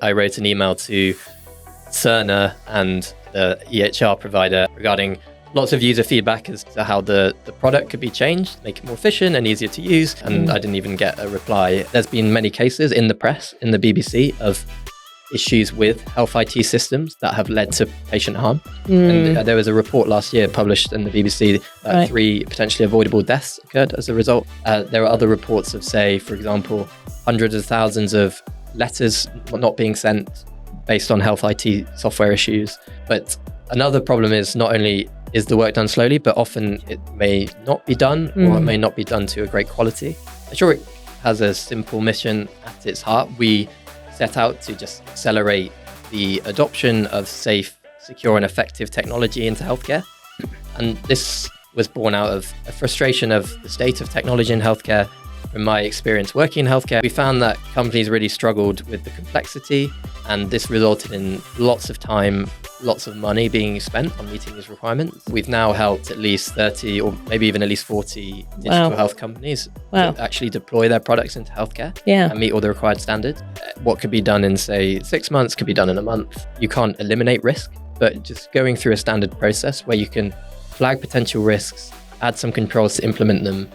I wrote an email to Cerner and the EHR provider regarding lots of user feedback as to how the product could be changed, make it more efficient and easier to use. And I didn't even get a reply. There's been many cases in the press, in the BBC, of issues with health IT systems that have led to patient harm. And there was a report last year published in the BBC that 3 potentially avoidable deaths occurred as a result. There are other reports of, say, for example, hundreds of thousands of letters not being sent based on health IT software issues. But another problem is not only is the work done slowly, but often it may not be done or it may not be done to a great quality. Assuric has a simple mission at its heart. We set out to just accelerate the adoption of safe, secure and effective technology into healthcare. And this was born out of a frustration of the state of technology in healthcare. From my experience working in healthcare, we found that companies really struggled with the complexity, and this resulted in lots of time, lots of money being spent on meeting these requirements. We've now helped at least 30 or maybe even at least 40 digital health companies to actually deploy their products into healthcare and meet all the required standards. What could be done in, say, 6 months could be done in a month. You can't eliminate risk, but just going through a standard process where you can flag potential risks, add some controls to implement them,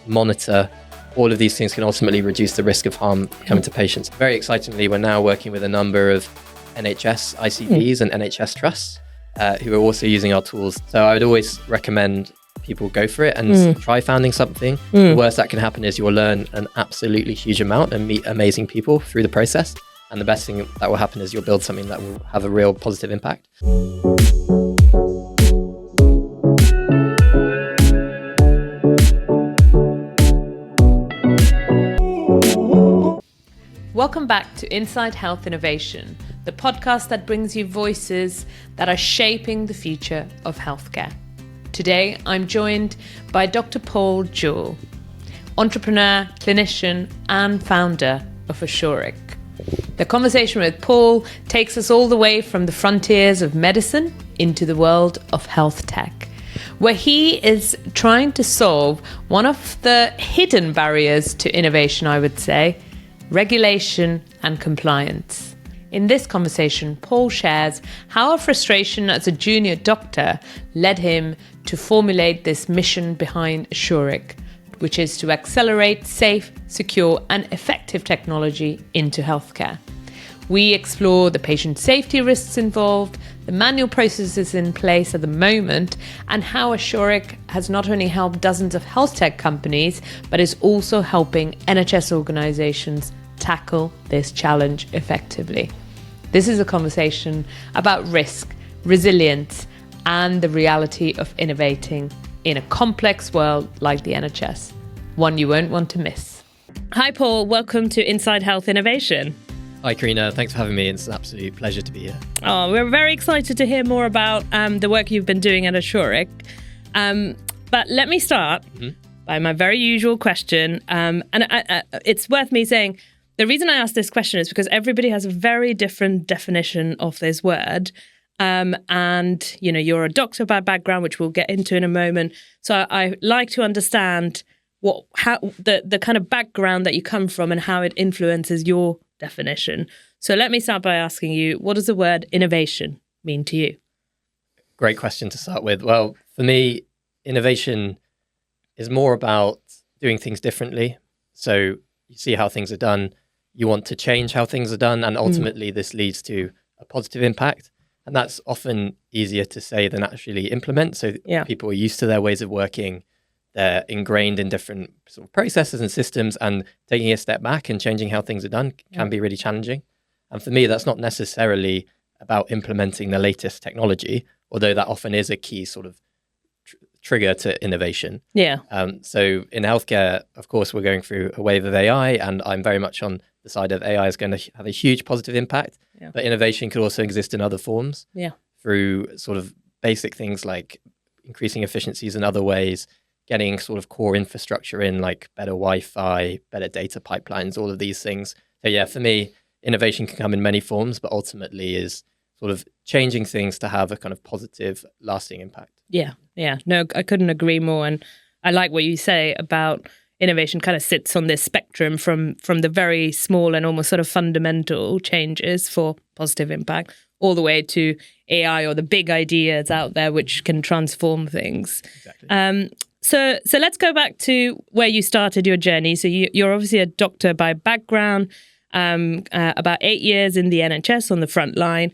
monitor, all of these things can ultimately reduce the risk of harm coming to patients. Very excitingly, we're now working with a number of NHS ICBs and NHS trusts who are also using our tools. So I would always recommend people go for it and try founding something. The worst that can happen is you'll learn an absolutely huge amount and meet amazing people through the process. And the best thing that will happen is you'll build something that will have a real positive impact. Welcome back to Inside Health Innovation, the podcast that brings you voices that are shaping the future of healthcare. Today, I'm joined by Dr. Paul Jewell, entrepreneur, clinician, and founder of Assuric. The conversation with Paul takes us all the way from the frontiers of medicine into the world of health tech, where he is trying to solve one of the hidden barriers to innovation, I would say, regulation and compliance. In this conversation, Paul shares how a frustration as a junior doctor led him to formulate this mission behind Assuric, which is to accelerate safe, secure and effective technology into healthcare. We explore the patient safety risks involved, the manual processes in place at the moment, and how Assuric has not only helped dozens of health tech companies, but is also helping NHS organisations tackle this challenge effectively. This is a conversation about risk, resilience, and the reality of innovating in a complex world like the NHS, one you won't want to miss. Hi, Paul. Welcome to Inside Health Innovation. Hi, Karina. Thanks for having me. It's an absolute pleasure to be here. Oh, we're very excited to hear more about the work you've been doing at Assuric. But let me start by my very usual question. And it's worth me saying, the reason I ask this question is because everybody has a very different definition of this word. And, you know, you're a doctor by background, which we'll get into in a moment. So I like to understand how the kind of background that you come from and how it influences your definition. So let me start by asking you, what does the word innovation mean to you? Great question to start with. Well, for me, innovation is more about doing things differently. So you see how things are done, you want to change how things are done, and ultimately this leads to a positive impact. And that's often easier to say than actually implement. So people are used to their ways of working. They're ingrained in different sort of processes and systems, and taking a step back and changing how things are done can be really challenging. And for me, that's not necessarily about implementing the latest technology, although that often is a key sort of trigger to innovation. So in healthcare, of course, we're going through a wave of AI, and I'm very much on the side of AI is going to have a huge positive impact. But innovation could also exist in other forms through sort of basic things like increasing efficiencies in other ways, getting sort of core infrastructure in, like better Wi-Fi, better data pipelines, all of these things. So for me, innovation can come in many forms, but ultimately is sort of changing things to have a kind of positive, lasting impact. No, I couldn't agree more. And I like what you say about innovation kind of sits on this spectrum from the very small and almost sort of fundamental changes for positive impact all the way to AI or the big ideas out there which can transform things. Exactly. So let's go back to where you started your journey. So you're obviously a doctor by background, about 8 years in the NHS on the front line.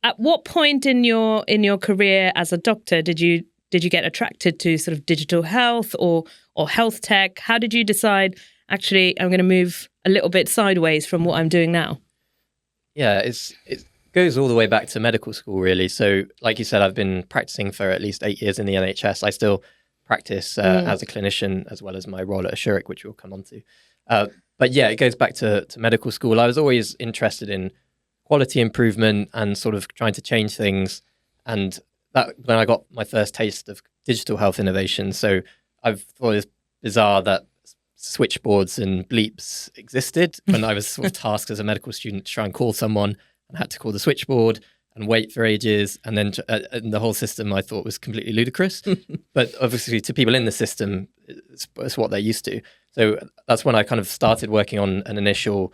At what point in your career as a doctor did you get attracted to sort of digital health or health tech? How did you decide, actually, I'm going to move a little bit sideways from what I'm doing now? Yeah, it goes all the way back to medical school, really. So like you said, I've been practicing for at least 8 years in the NHS. I still practice as a clinician, as well as my role at Assuric, which we'll come on to. But yeah, it goes back to medical school. I was always interested in quality improvement and sort of trying to change things. And that when I got my first taste of digital health innovation. So I've thought it's bizarre that switchboards and bleeps existed when I was sort of tasked as a medical student to try and call someone and had to call the switchboard and wait for ages. And then and the whole system I thought was completely ludicrous. But obviously to people in the system, it's what they're used to. So that's when I kind of started working on an initial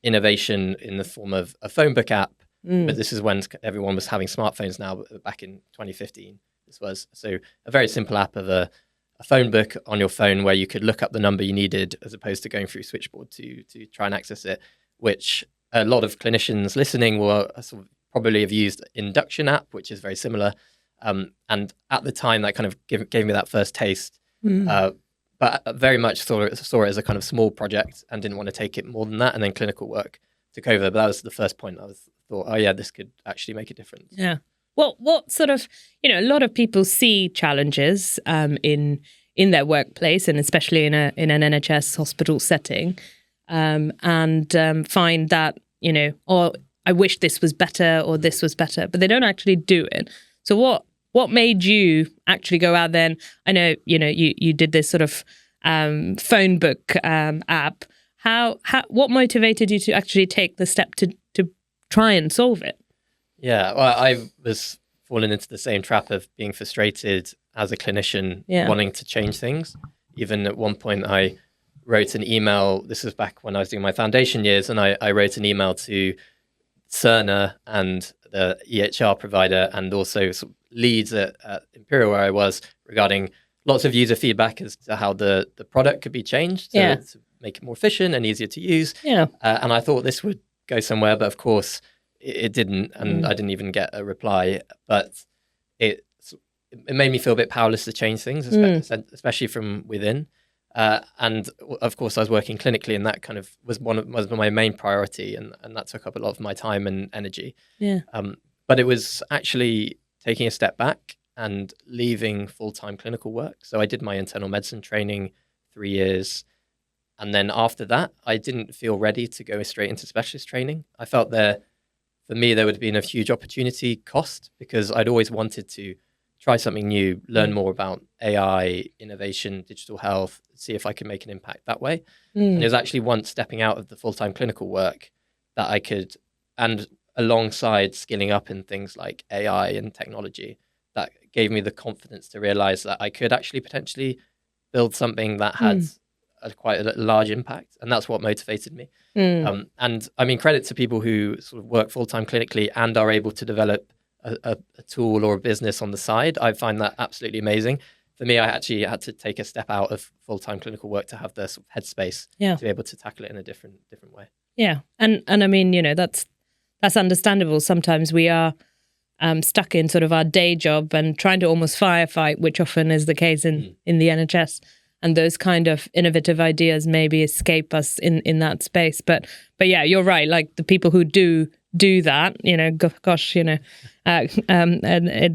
innovation in the form of a phone book app. But this is when everyone was having smartphones now, but back in 2015, this was. So a very simple app of a phone book on your phone where you could look up the number you needed as opposed to going through switchboard to try and access it, which a lot of clinicians listening will sort of probably have used Induction app, which is very similar. And at the time, that kind of gave me that first taste. But I very much saw it as a kind of small project and didn't want to take it more than that. And then clinical work took over. But that was the first point I thought, oh yeah, this could actually make a difference. Yeah. Well, what sort of, a lot of people see challenges in their workplace, and especially in an NHS hospital setting, and find that, or I wish this was better or this was better, but they don't actually do it. So what made you actually go out there? And I know, you did this sort of phone book app. What motivated you to actually take the step to try and solve it? Yeah, well, I was falling into the same trap of being frustrated as a clinician, wanting to change things. Even at one point, I wrote an email. This was back when I was doing my foundation years, and I wrote an email to Cerner and the EHR provider, and also sort of leads at Imperial, where I was, regarding lots of user feedback as to how the product could be changed to make it more efficient and easier to use. Yeah. And I thought this would go somewhere, but of course it didn't, and I didn't even get a reply. But it made me feel a bit powerless to change things, especially from within. And of course, I was working clinically, and that kind of was my main priority, and that took up a lot of my time and energy. Yeah. But it was actually taking a step back and leaving full-time clinical work. So I did my internal medicine training 3 years. And then after that, I didn't feel ready to go straight into specialist training. I felt for me, there would have been a huge opportunity cost, because I'd always wanted to try something new, learn more about AI, innovation, digital health, see if I could make an impact that way. And it was actually once stepping out of the full-time clinical work that I could, and alongside skilling up in things like AI and technology, that gave me the confidence to realize that I could actually potentially build something that had quite a large impact. And that's what motivated me. And I mean, credit to people who sort of work full-time clinically and are able to develop a tool or a business on the side. I find that absolutely amazing. For me, I actually had to take a step out of full-time clinical work to have the sort of headspace to be able to tackle it in a different way. Yeah. And I mean, that's understandable. Sometimes we are stuck in sort of our day job and trying to almost firefight, which often is the case in the NHS. And those kind of innovative ideas maybe escape us in that space. But yeah, you're right. Like the people who do that, gosh, and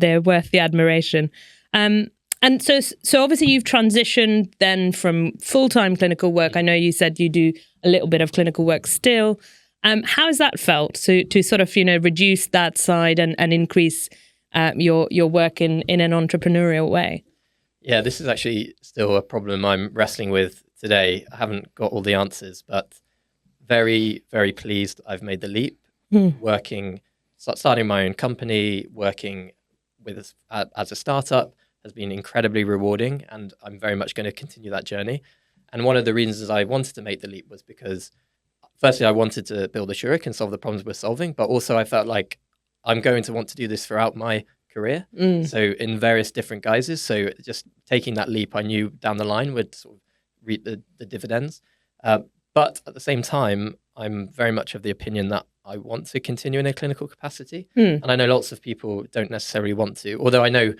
they're worth the admiration. And so obviously you've transitioned then from full-time clinical work. I know you said you do a little bit of clinical work still. How has that felt to sort of, reduce that side and increase your work in an entrepreneurial way? Yeah, this is actually still a problem I'm wrestling with today. I haven't got all the answers, but very, very pleased I've made the leap. Starting my own company, working as a startup has been incredibly rewarding, and I'm very much going to continue that journey. And one of the reasons I wanted to make the leap was because, firstly, I wanted to build Assuric and solve the problems we're solving, but also I felt like I'm going to want to do this throughout my career. So in various different guises. So just taking that leap, I knew down the line would sort of reap the dividends. But at the same time, I'm very much of the opinion that I want to continue in a clinical capacity. And I know lots of people don't necessarily want to, although I know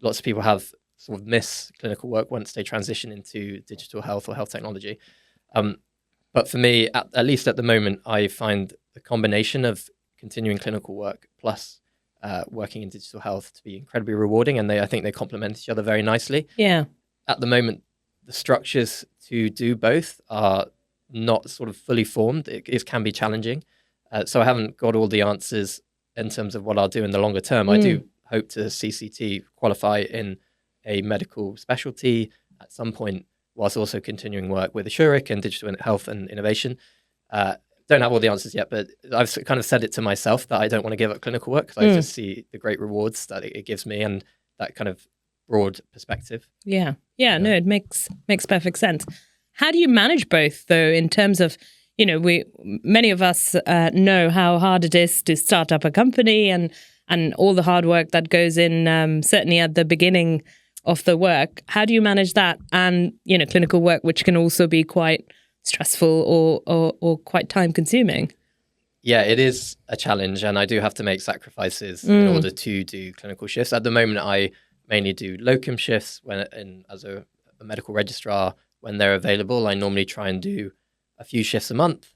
lots of people have sort of miss clinical work once they transition into digital health or health technology. But for me, at least at the moment, I find the combination of continuing clinical work plus working in digital health to be incredibly rewarding. And I think they complement each other very nicely. Yeah. At the moment, the structures to do both are not sort of fully formed. It can be challenging. So I haven't got all the answers in terms of what I'll do in the longer term. I do hope to CCT qualify in a medical specialty at some point, whilst also continuing work with Assuric and digital health and innovation. Don't have all the answers yet, but I've kind of said it to myself that I don't want to give up clinical work because I just see the great rewards that it gives me and that kind of broad perspective. Yeah. No, it makes perfect sense. How do you manage both, though, in terms of, many of us know how hard it is to start up a company and all the hard work that goes in, certainly at the beginning of the work. How do you manage that and, clinical work, which can also be quite stressful or quite time consuming? Yeah, it is a challenge, and I do have to make sacrifices in order to do clinical shifts. At the moment, I mainly do locum shifts as a medical registrar when they're available. I normally try and do a few shifts a month.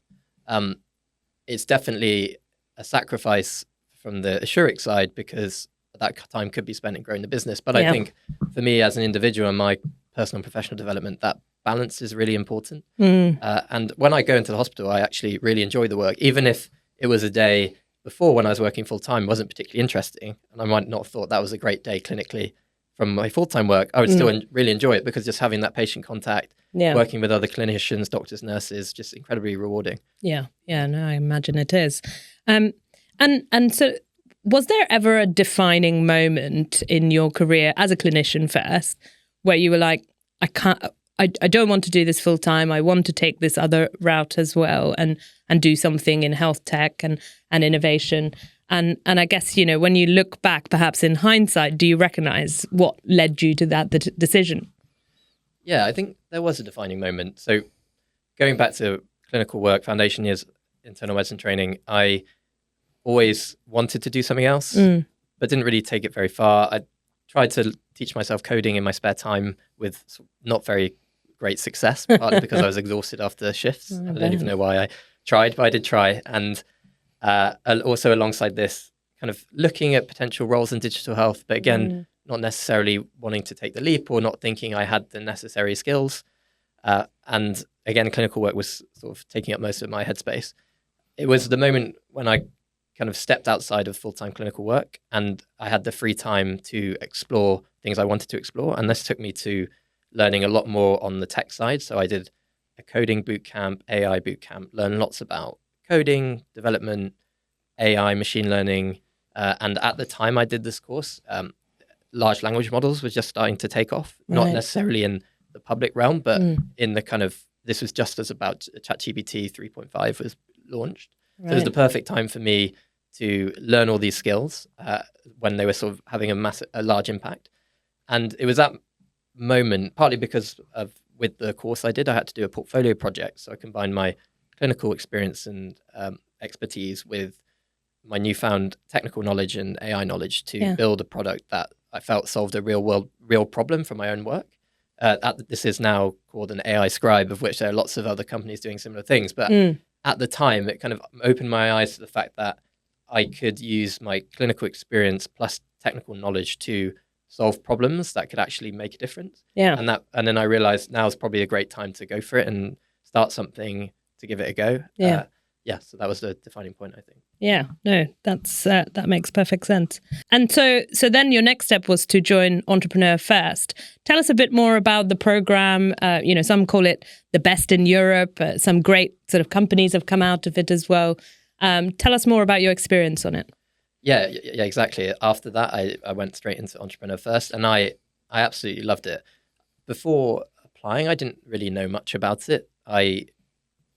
It's definitely a sacrifice from the Assuric side because that time could be spent in growing the business. But I think for me as an individual and my personal and professional development, that balance is really important. And when I go into the hospital, I actually really enjoy the work, even if it was a day before when I was working full-time wasn't particularly interesting. And I might not have thought that was a great day clinically from my full-time work. I would still really enjoy it because just having that patient contact, working with other clinicians, doctors, nurses, just incredibly rewarding. No, I imagine it is. And so was there ever a defining moment in your career as a clinician first where you were like, I don't want to do this full time. I want to take this other route as well and do something in health tech and innovation. And I guess, when you look back, perhaps in hindsight, do you recognize what led you to that decision? Yeah, I think there was a defining moment. So going back to clinical work, foundation years, internal medicine training, I always wanted to do something else, but didn't really take it very far. I tried to teach myself coding in my spare time with not very great success, partly because I was exhausted after shifts. I don't even know why I tried, but I did try. And also alongside this, kind of looking at potential roles in digital health, but again, not necessarily wanting to take the leap or not thinking I had the necessary skills. And again, clinical work was sort of taking up most of my headspace. It was the moment when I kind of stepped outside of full-time clinical work and I had the free time to explore things I wanted to explore. And this took me to learning a lot more on the tech side. So I did a coding bootcamp, AI bootcamp, learned lots about coding, development, AI, machine learning. And at the time I did this course, large language models were just starting to take off, not necessarily in the public realm, but in the kind of, this was just as about ChatGPT 3.5 was launched. So it was the perfect time for me to learn all these skills when they were sort of having a large impact. And it was that moment, partly because with the course I did, I had to do a portfolio project. So I combined my clinical experience and expertise with my newfound technical knowledge and AI knowledge to build a product that I felt solved a real problem from my own work. This is now called an AI scribe, of which there are lots of other companies doing similar things. But at the time, it kind of opened my eyes to the fact that I could use my clinical experience plus technical knowledge to solve problems that could actually make a difference. And then I realized now is probably a great time to go for it and start something to give it a go. So that was the defining point, I think. Yeah, no, that makes perfect sense. And so then your next step was to join Entrepreneur First. Tell us a bit more about the program. Some call it the best in Europe. Some great sort of companies have come out of it as well. Tell us more about your experience on it. Yeah, exactly. After that, I went straight into Entrepreneur First, and I absolutely loved it. Before applying, I didn't really know much about it. I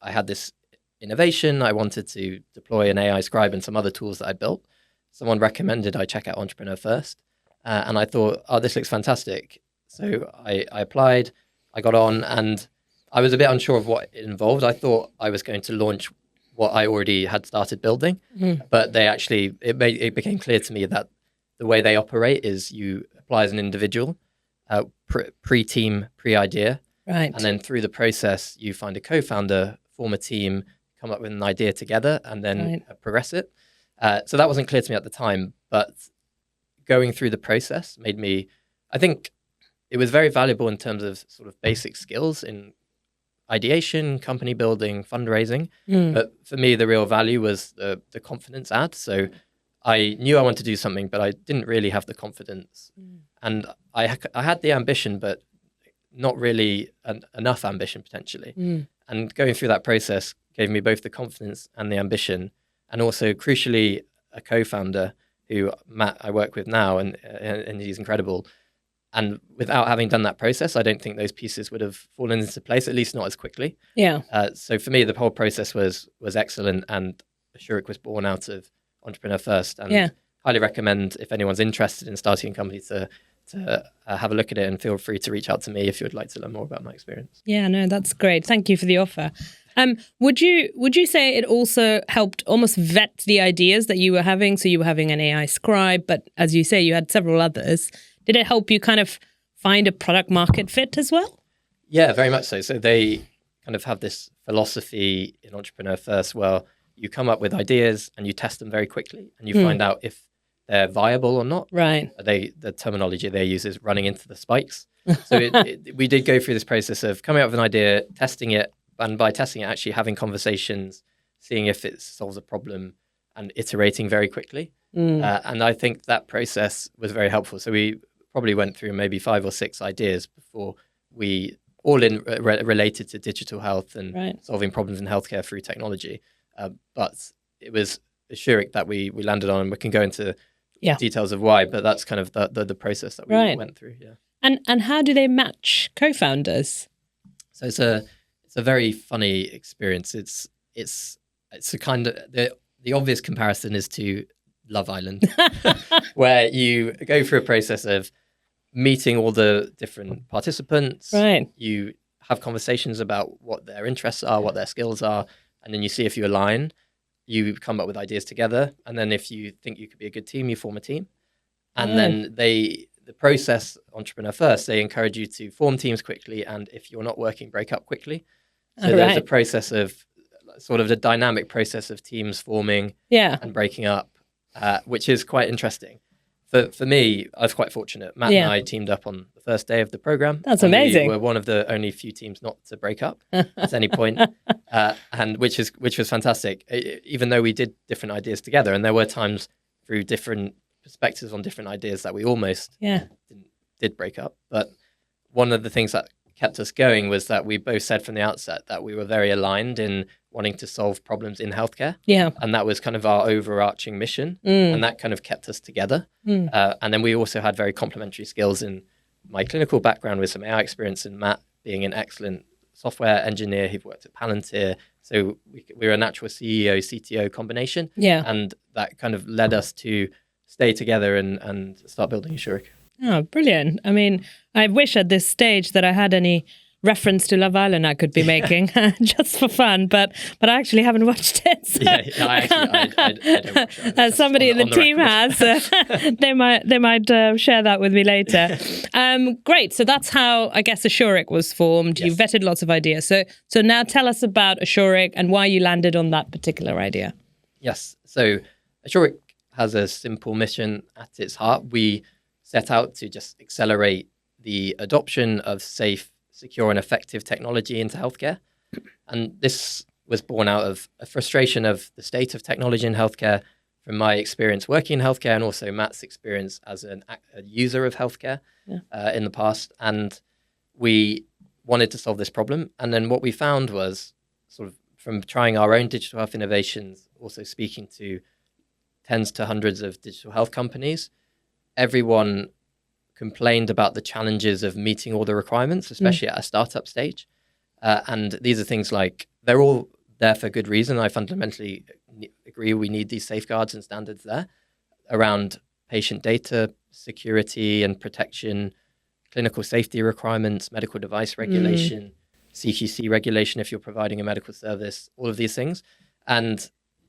had this innovation. I wanted to deploy an AI scribe and some other tools that I built. Someone recommended I check out Entrepreneur First. And I thought, oh, this looks fantastic. So I applied, I got on, and I was a bit unsure of what it involved. I thought I was going to launch what I already had started building, but it became clear to me that the way they operate is you apply as an individual, pre-team, pre-idea, Right. and then through the process, you find a co-founder, form a team, come up with an idea together, and then progress it. So that wasn't clear to me at the time, but going through the process made me, I think it was very valuable in terms of sort of basic skills in ideation, company building, fundraising. But for me, the real value was the confidence add. So I knew I wanted to do something, but I didn't really have the confidence. And I had the ambition, but not really enough ambition potentially. And going through that process gave me both the confidence and the ambition, and also crucially a co-founder who Matt I work with now, and he's incredible. And without having done that process, I don't think those pieces would have fallen into place, at least not as quickly. Yeah. So for me, the whole process was excellent, and Assuric was born out of Entrepreneur First. And highly recommend if anyone's interested in starting a company to have a look at it, and feel free to reach out to me if you would like to learn more about my experience. Yeah, no, that's great. Thank you for the offer. Would you say it also helped almost vet the ideas that you were having? So you were having an AI scribe, but as you say, you had several others. Did it help you kind of find a product market fit as well? Yeah, very much so. So they kind of have this philosophy in Entrepreneur First where you come up with ideas and you test them very quickly, and you find out if they're viable or not. Right. The terminology they use is running into the spikes. So we did go through this process of coming up with an idea, testing it, and by testing it, actually having conversations, seeing if it solves a problem, and iterating very quickly. And I think that process was very helpful. So we probably went through maybe 5 or 6 ideas before we all related to digital health and solving problems in healthcare through technology. But it was Assuric that we landed on, and we can go into details of why, but that's kind of the process that we went through. Yeah. And how do they match co-founders? So it's a very funny experience. It's a kind of the obvious comparison is to Love Island, where you go through a process of meeting all the different participants. Right. You have conversations about what their interests are, what their skills are, and then you see if you align. You come up with ideas together, and then if you think you could be a good team, you form a team. And then the process, Entrepreneur First, they encourage you to form teams quickly, and if you're not working, break up quickly. So there's a process of sort of the dynamic process of teams forming and breaking up, which is quite interesting. For me, I was quite fortunate. Matt and I teamed up on the first day of the program. That's amazing. We were one of the only few teams not to break up at any point, and which was fantastic. Even though we did different ideas together, and there were times through different perspectives on different ideas that we almost did break up. But one of the things that kept us going was that we both said from the outset that we were very aligned in wanting to solve problems in healthcare. Yeah. And that was kind of our overarching mission. And that kind of kept us together. And then we also had very complementary skills in my clinical background with some AI experience, and Matt being an excellent software engineer who worked at Palantir. So we were a natural CEO, CTO combination. Yeah. And that kind of led us to stay together and start building Assuric. Oh, brilliant. I mean, I wish at this stage that I had any reference to Love Island I could be making just for fun, but I actually haven't watched it. So I don't watch it. As somebody in the team has, they might share that with me later. Great. So that's how I guess Assuric was formed. Yes. You vetted lots of ideas. So now tell us about Assuric and why you landed on that particular idea. Yes. So Assuric has a simple mission at its heart. We set out to just accelerate the adoption of safe, secure and effective technology into healthcare. And this was born out of a frustration of the state of technology in healthcare from my experience working in healthcare, and also Matt's experience as a user of healthcare in the past. And we wanted to solve this problem. And then what we found was, sort of from trying our own digital health innovations, also speaking to tens to hundreds of digital health companies, everyone complained about the challenges of meeting all the requirements, especially at a startup stage. And these are things like, they're all there for good reason. I fundamentally agree we need these safeguards and standards there around patient data, security and protection, clinical safety requirements, medical device regulation, CQC regulation if you're providing a medical service, all of these things. And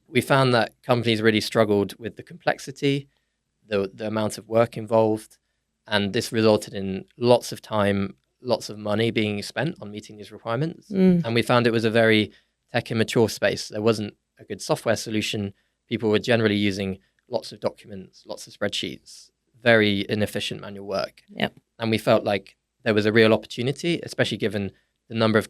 we found that companies really struggled with the complexity, the amount of work involved, and this resulted in lots of time, lots of money being spent on meeting these requirements. And we found it was a very tech immature space. There wasn't a good software solution. People were generally using lots of documents, lots of spreadsheets, very inefficient manual work. Yep. And we felt like there was a real opportunity, especially given the number of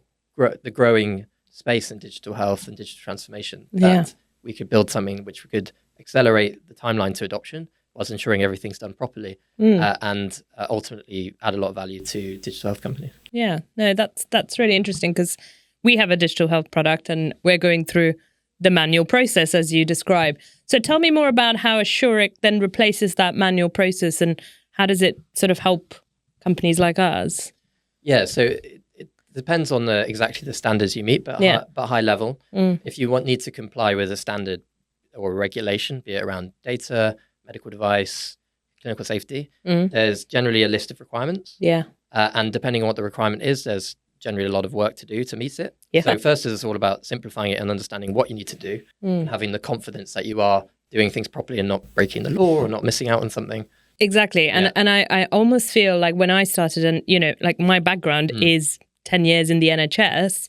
the growing space in digital health and digital transformation, that we could build something which could accelerate the timeline to adoption whilst ensuring everything's done properly and ultimately add a lot of value to digital health companies. Yeah, no, that's really interesting because we have a digital health product and we're going through the manual process as you describe. So tell me more about how Assuric then replaces that manual process and how does it sort of help companies like ours? Yeah, so it depends on exactly the standards you meet, but high level. If you need to comply with a standard or a regulation, be it around data, medical device, clinical safety, there's generally a list of requirements. Yeah. And depending on what the requirement is, there's generally a lot of work to do to meet it. Yeah. So first is all about simplifying it and understanding what you need to do and having the confidence that you are doing things properly and not breaking the law or not missing out on something. Exactly. And I almost feel like when I started, and like my background is 10 years in the NHS,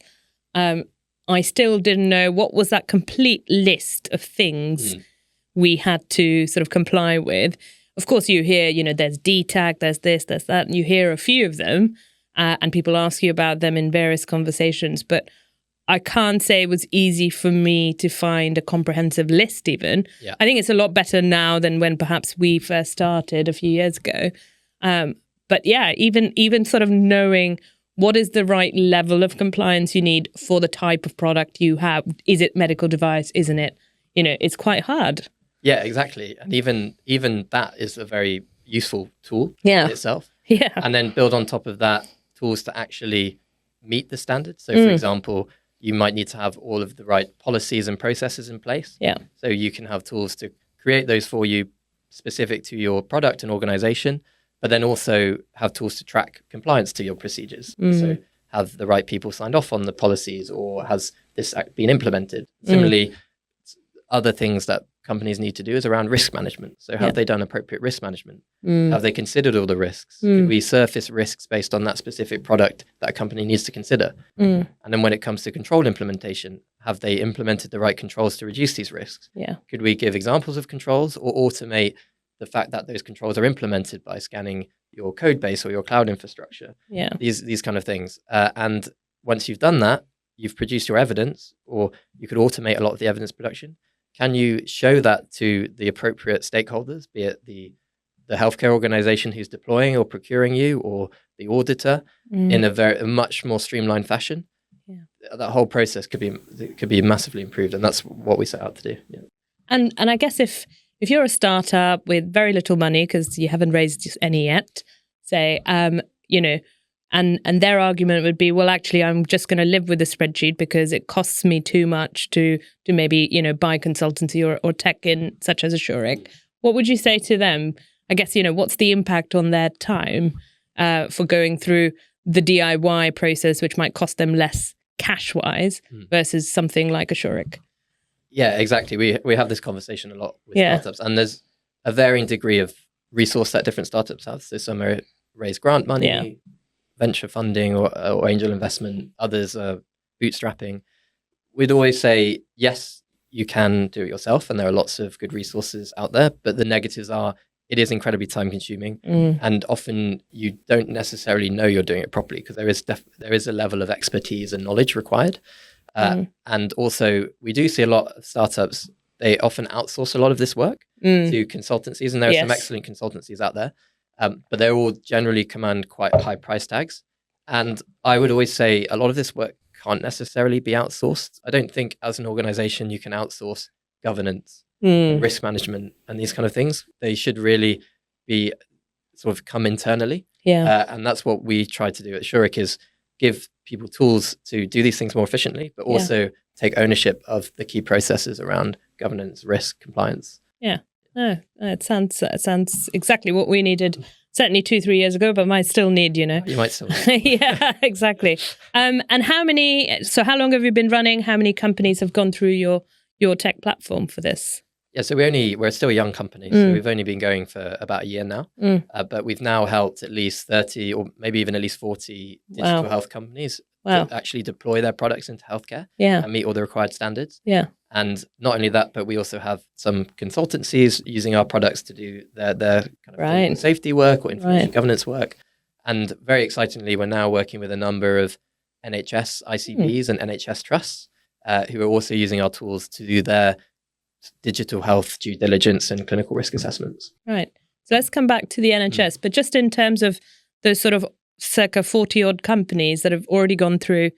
I still didn't know what was that complete list of things we had to sort of comply with. Of course, you hear, there's DTAC, there's this, there's that, and you hear a few of them, and people ask you about them in various conversations. But I can't say it was easy for me to find a comprehensive list even. Yeah. I think it's a lot better now than when perhaps we first started a few years ago. But yeah, even sort of knowing what is the right level of compliance you need for the type of product you have. Is it medical device? Isn't it? It's quite hard. Yeah, exactly. And even that is a very useful tool Yeah. in itself. Yeah. And then build on top of that tools to actually meet the standards. So for example, you might need to have all of the right policies and processes in place. Yeah. So you can have tools to create those for you specific to your product and organization, but then also have tools to track compliance to your procedures. So have the right people signed off on the policies, or has this been implemented? Similarly, other things that companies need to do is around risk management. So have they done appropriate risk management? Have they considered all the risks? Could we surface risks based on that specific product that a company needs to consider? And then when it comes to control implementation, have they implemented the right controls to reduce these risks? Yeah. Could we give examples of controls or automate the fact that those controls are implemented by scanning your code base or your cloud infrastructure? Yeah. These kind of things. And once you've done that, you've produced your evidence, or you could automate a lot of the evidence production. Can you show that to the appropriate stakeholders, be it the healthcare organization who's deploying or procuring you, or the auditor, in a much more streamlined fashion? Yeah. That whole process could be massively improved, and that's what we set out to do. Yeah. And I guess if you're a startup with very little money because you haven't raised any yet, say, and their argument would be, well, actually, I'm just going to live with a spreadsheet because it costs me too much to maybe, buy consultancy or tech in such as Assuric. What would you say to them? I guess, what's the impact on their time for going through the DIY process, which might cost them less cash-wise versus something like Assuric? Yeah, exactly. We have this conversation a lot with startups, and there's a varying degree of resource that different startups have. So some raise grant money, venture funding or angel investment, others are bootstrapping. We'd always say, yes, you can do it yourself, and there are lots of good resources out there, but the negatives are it is incredibly time consuming, and often you don't necessarily know you're doing it properly because there is a level of expertise and knowledge required. And also we do see a lot of startups, they often outsource a lot of this work to consultancies, and there are some excellent consultancies out there. But they all generally command quite high price tags. And I would always say a lot of this work can't necessarily be outsourced. I don't think as an organization you can outsource governance, risk management, and these kind of things. They should really be sort of come internally. Yeah. And that's what we try to do at Assuric, is give people tools to do these things more efficiently, but also take ownership of the key processes around governance, risk, compliance. Yeah. No, it sounds exactly what we needed. Certainly 2-3 years ago, but might still need, You might still need. Yeah, exactly. And how long have you been running? How many companies have gone through your tech platform for this? Yeah, so we're still a young company, so we've only been going for about a year now, but we've now helped at least 30 or maybe even at least 40 digital health companies to actually deploy their products into healthcare and meet all the required standards. Yeah. And not only that, but we also have some consultancies using our products to do their kind of safety work or information governance work. And very excitingly, we're now working with a number of NHS ICBs and NHS trusts who are also using our tools to do their digital health due diligence and clinical risk assessments. Right. So let's come back to the NHS, but just in terms of those sort of circa 40 odd companies that have already gone through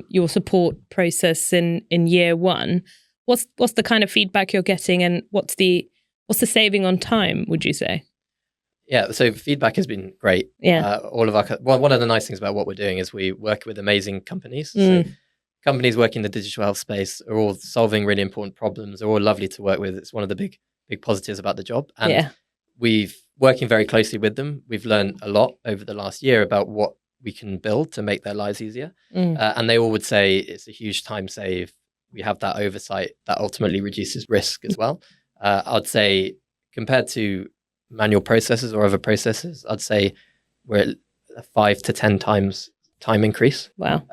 your support process in year one, what's the kind of feedback you're getting, and what's the saving on time, would you say? Yeah, so feedback has been great. Yeah. One of the nice things about what we're doing is we work with amazing companies. So companies working in the digital health space are all solving really important problems. They're all lovely to work with. It's one of the big positives about the job. And we've working very closely with them. We've learned a lot over the last year about what we can build to make their lives easier. And they all would say it's a huge time save. We have that oversight that ultimately reduces risk as well. I'd say compared to manual processes or other processes, I'd say we're at a 5 to 10 times time increase. Wow.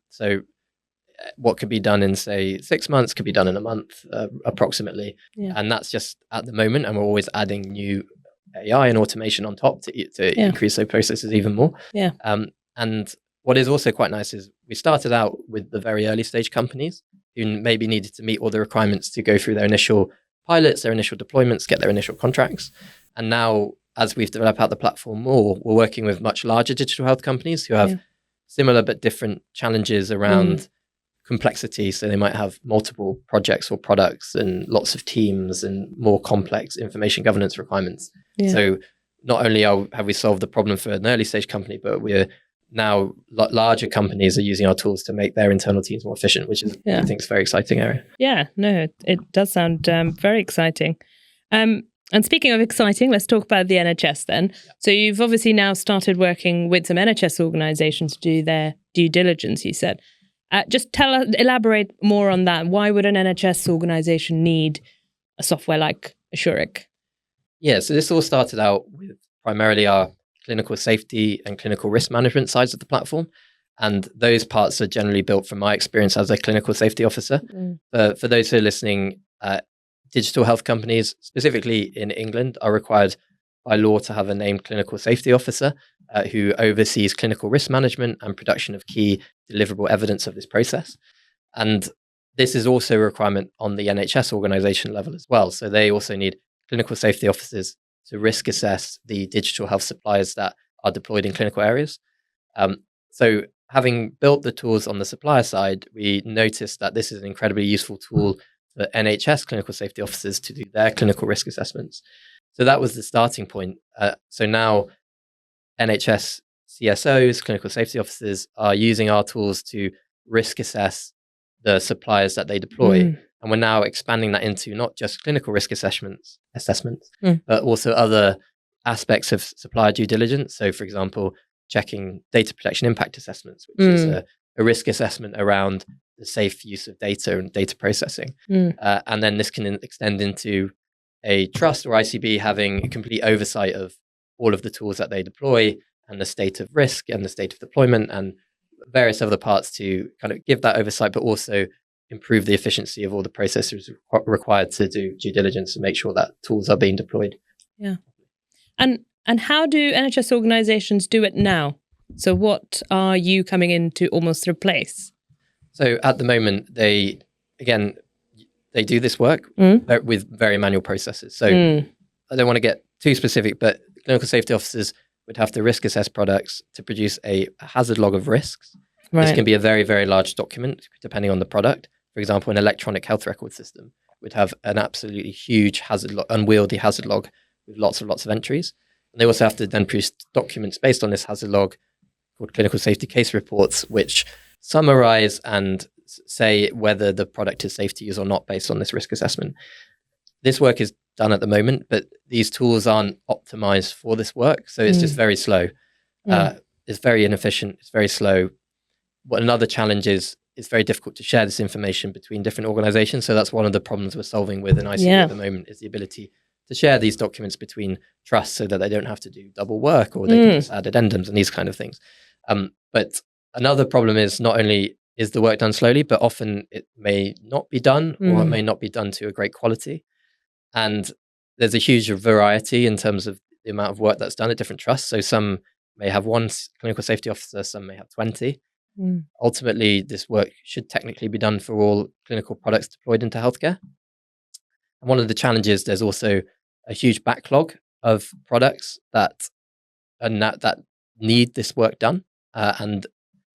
So what could be done in, say, 6 months could be done in a month, approximately. Yeah. And that's just at the moment. And we're always adding new AI and automation on top to increase those processes even more. Yeah. And what is also quite nice is we started out with the very early stage companies who maybe needed to meet all the requirements to go through their initial pilots, their initial deployments, get their initial contracts. And now, as we've developed out the platform more, we're working with much larger digital health companies who have similar but different challenges around complexity. So they might have multiple projects or products and lots of teams and more complex information governance requirements. Yeah. So not only have we solved the problem for an early stage company, but we're now larger companies are using our tools to make their internal teams more efficient, which is, I think, is a very exciting area. Yeah, no, it does sound very exciting. And speaking of exciting, let's talk about the NHS then. Yeah. So you've obviously now started working with some NHS organisations to do their due diligence, you said. Just elaborate more on that. Why would an NHS organisation need a software like Assuric? Yeah, so this all started out with primarily our clinical safety and clinical risk management sides of the platform. And those parts are generally built from my experience as a clinical safety officer. For those who are listening, digital health companies, specifically in England, are required by law to have a named clinical safety officer who oversees clinical risk management and production of key deliverable evidence of this process. And this is also a requirement on the NHS organisation level as well. So they also need clinical safety officers to risk assess the digital health suppliers that are deployed in clinical areas. So having built the tools on the supplier side, we noticed that this is an incredibly useful tool for NHS clinical safety officers to do their clinical risk assessments. So that was the starting point. So now NHS CSOs, clinical safety officers, are using our tools to risk assess the suppliers that they deploy. And we're now expanding that into not just clinical risk assessments, but also other aspects of supplier due diligence. So, for example, checking data protection impact assessments, which is a risk assessment around the safe use of data and data processing. And then this can extend into a trust or ICB having a complete oversight of all of the tools that they deploy and the state of risk and the state of deployment and various other parts to kind of give that oversight, but also improve the efficiency of all the processes required to do due diligence and make sure that tools are being deployed. Yeah. And how do NHS organisations do it now? So what are you coming in to almost replace? So at the moment, they do this work with very manual processes. So I don't want to get too specific, but clinical safety officers would have to risk assess products to produce a hazard log of risks. Right. This can be a very, very large document, depending on the product. For example, an electronic health record system would have an absolutely huge unwieldy hazard log with lots of entries. And they also have to then produce documents based on this hazard log called clinical safety case reports, which summarize and say whether the product is safe to use or not based on this risk assessment. This work is done at the moment, but these tools aren't optimized for this work. So it's just very slow. It's very inefficient. It's very slow. What another challenge is, it's very difficult to share this information between different organizations. So that's one of the problems we're solving with in ICT at the moment, is the ability to share these documents between trusts so that they don't have to do double work, or they can just add addendums and these kind of things. But another problem is, not only is the work done slowly, but often it may not be done, or it may not be done to a great quality. And there's a huge variety in terms of the amount of work that's done at different trusts. So some may have one clinical safety officer, some may have 20. Ultimately, this work should technically be done for all clinical products deployed into healthcare. And one of the challenges, there's also a huge backlog of products that need this work done. And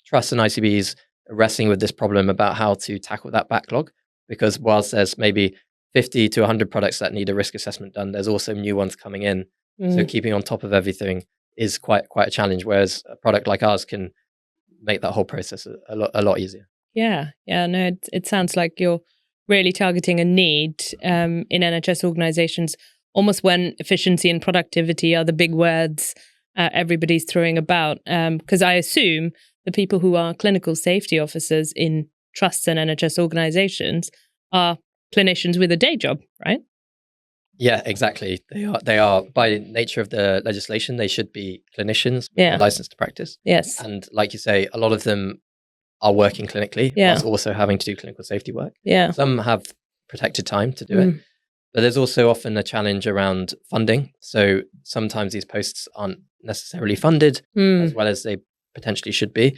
trusts and ICBs are wrestling with this problem about how to tackle that backlog, because whilst there's maybe 50 to 100 products that need a risk assessment done, there's also new ones coming in. So keeping on top of everything is quite a challenge, whereas a product like ours can make that whole process a lot easier. Yeah. No, it sounds like you're really targeting a need in NHS organizations, almost when efficiency and productivity are the big words everybody's throwing about. Because I assume the people who are clinical safety officers in trusts and NHS organizations are clinicians with a day job, right? Yeah, exactly. They are by nature of the legislation, they should be clinicians licensed to practice. Yes. And like you say, a lot of them are working clinically, whilst also having to do clinical safety work. Yeah. Some have protected time to do it. But there's also often a challenge around funding. So sometimes these posts aren't necessarily funded as well as they potentially should be.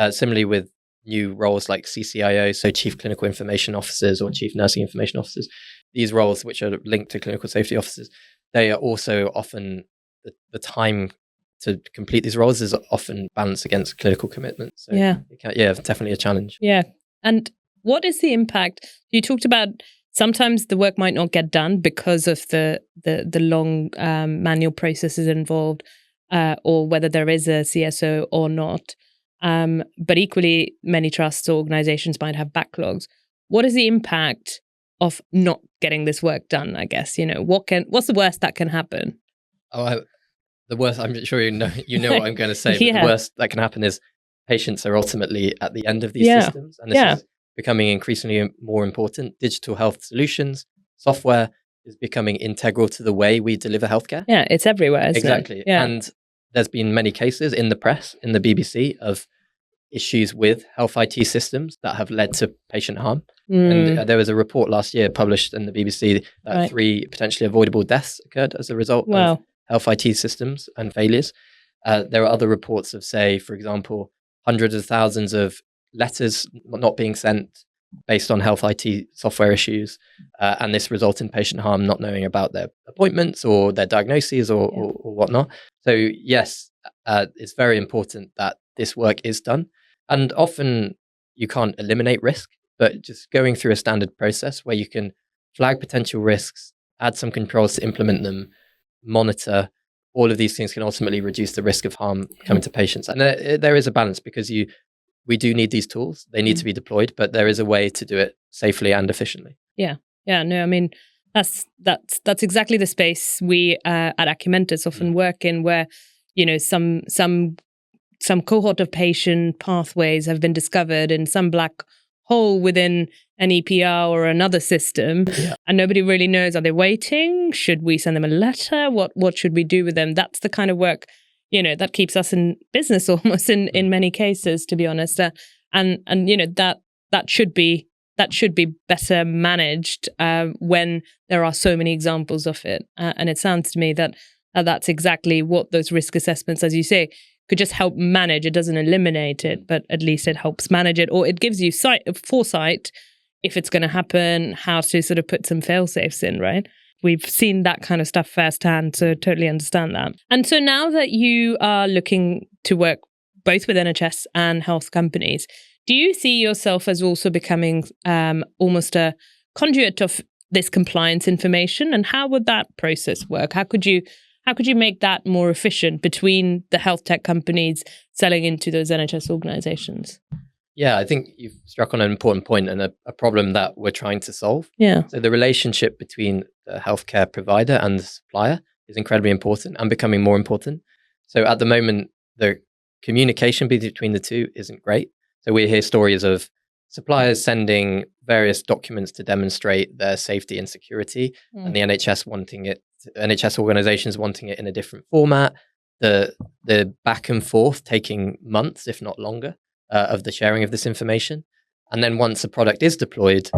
Similarly with new roles like CCIO, so Chief Clinical Information Officers or Chief Nursing Information Officers, these roles which are linked to clinical safety officers, they are also often, the time to complete these roles is often balanced against clinical commitments. So definitely a challenge. Yeah. And what is the impact? You talked about sometimes the work might not get done because of the long manual processes involved, or whether there is a CSO or not. But equally, many trusts or organizations might have backlogs. What is the impact of not getting this work done? I guess, what's the worst that can happen? The worst, I'm sure you know what I'm going to say, but the worst that can happen is patients are ultimately at the end of these systems. And this is becoming increasingly more important. Digital health solutions, software is becoming integral to the way we deliver healthcare. Yeah, it's everywhere, isn't exactly. it? Yeah. And there's been many cases in the press, in the BBC, of issues with health IT systems that have led to patient harm. And there was a report last year published in the BBC that 3 potentially avoidable deaths occurred as a result of health IT systems and failures. There are other reports of, say, for example, hundreds of thousands of letters not being sent based on health IT software issues. And this results in patient harm, not knowing about their appointments or their diagnoses or whatnot. So yes, it's very important that this work is done. And often you can't eliminate risk, but just going through a standard process where you can flag potential risks, add some controls to implement them, monitor, all of these things can ultimately reduce the risk of harm coming to patients. And there is a balance, because we do need these tools. They need to be deployed, but there is a way to do it safely and efficiently. Yeah. No, I mean, that's exactly the space we at Acumentus often work in, where, some cohort of patient pathways have been discovered in some black hole within an EPR or another system, and nobody really knows. Are they waiting? Should we send them a letter? What should we do with them? That's the kind of work, that keeps us in business almost in many cases, to be honest. And that should be better managed when there are so many examples of it. And it sounds to me that that's exactly what those risk assessments, as you say, could just help manage. It doesn't eliminate it, but at least it helps manage it, or it gives you foresight if it's going to happen, how to sort of put some fail-safes in, right? We've seen that kind of stuff firsthand, so totally understand that. And so now that you are looking to work both with NHS and health companies, do you see yourself as also becoming almost a conduit of this compliance information? And how would that process work? How could you how could you make that more efficient between the health tech companies selling into those NHS organizations? Yeah, I think you've struck on an important point and a problem that we're trying to solve. Yeah. So the relationship between the healthcare provider and the supplier is incredibly important and becoming more important. So at the moment, the communication between the two isn't great. So we hear stories of suppliers sending various documents to demonstrate their safety and security, and the NHS organizations wanting it in a different format. The back and forth taking months, if not longer, of the sharing of this information. And then once a product is deployed,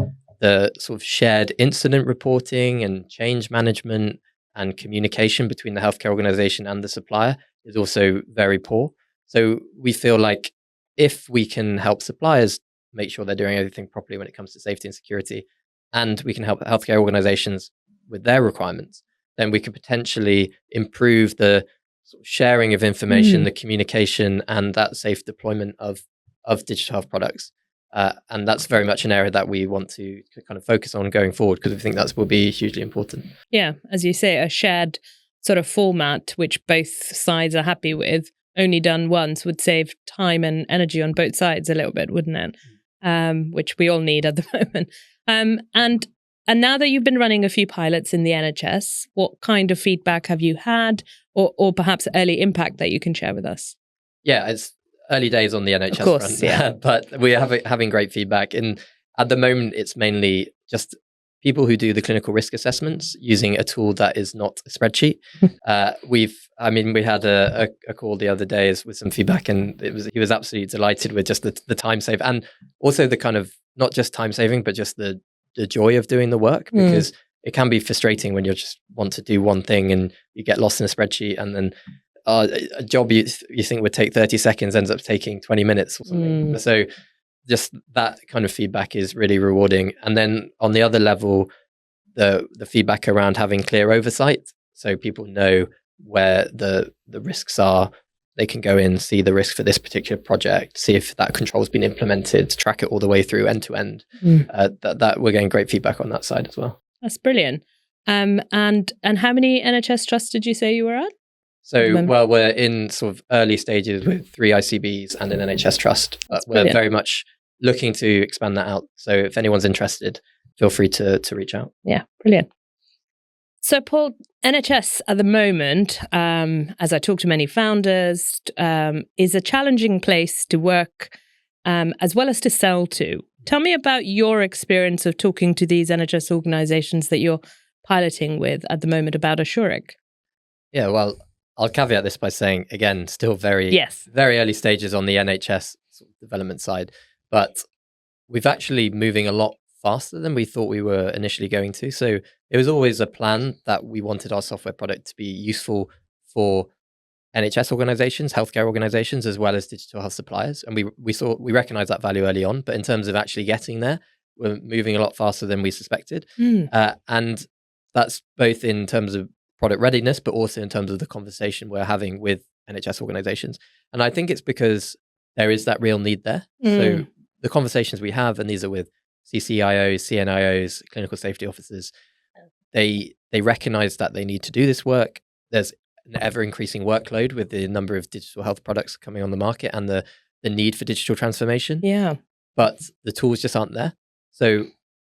the sort of shared incident reporting and change management and communication between the healthcare organization and the supplier is also very poor. So we feel like if we can help suppliers make sure they're doing everything properly when it comes to safety and security, and we can help healthcare organizations with their requirements, then we could potentially improve the sort of sharing of information, the communication, and that safe deployment of digital health products. And that's very much an area that we want to kind of focus on going forward, because we think that will be hugely important. Yeah, as you say, a shared sort of format, which both sides are happy with, only done once would save time and energy on both sides a little bit, wouldn't it? Which we all need at the moment. And now that you've been running a few pilots in the NHS, what kind of feedback have you had, or perhaps early impact that you can share with us? Yeah, it's early days on the NHS of course, front, yeah. But we're having great feedback. And at the moment, it's mainly just people who do the clinical risk assessments using a tool that is not a spreadsheet. We had a call the other day with some feedback, and he was absolutely delighted with just the time save, and also the kind of not just time saving, but just the joy of doing the work, because it can be frustrating when you just want to do one thing and you get lost in a spreadsheet, and then a job you think would take 30 seconds ends up taking 20 minutes or something. So just that kind of feedback is really rewarding. And then on the other level, the feedback around having clear oversight, so people know where the risks are. They can go in, see the risk for this particular project, see if that control's been implemented, track it all the way through end to end. That we're getting great feedback on that side as well. That's brilliant. And how many NHS trusts did you say you were at? So, well, we're in sort of early stages with 3 ICBs and an NHS trust, but we're very much looking to expand that out. So if anyone's interested, feel free to reach out. Yeah, brilliant. So, Paul, NHS at the moment, as I talk to many founders, is a challenging place to work as well as to sell to. Tell me about your experience of talking to these NHS organizations that you're piloting with at the moment about Assuric. Yeah, well, I'll caveat this by saying, again, still very early stages on the NHS sort of development side, but we've actually moving a lot faster than we thought we were initially going to. So it was always a plan that we wanted our software product to be useful for NHS organizations, healthcare organizations, as well as digital health suppliers. And we recognized that value early on, but in terms of actually getting there, we're moving a lot faster than we suspected. And that's both in terms of product readiness, but also in terms of the conversation we're having with NHS organizations. And I think it's because there is that real need there. So the conversations we have, and these are with CCIOs, CNIOs, clinical safety officers, they recognize that they need to do this work. There's an ever-increasing workload with the number of digital health products coming on the market and the need for digital transformation. Yeah. But the tools just aren't there. So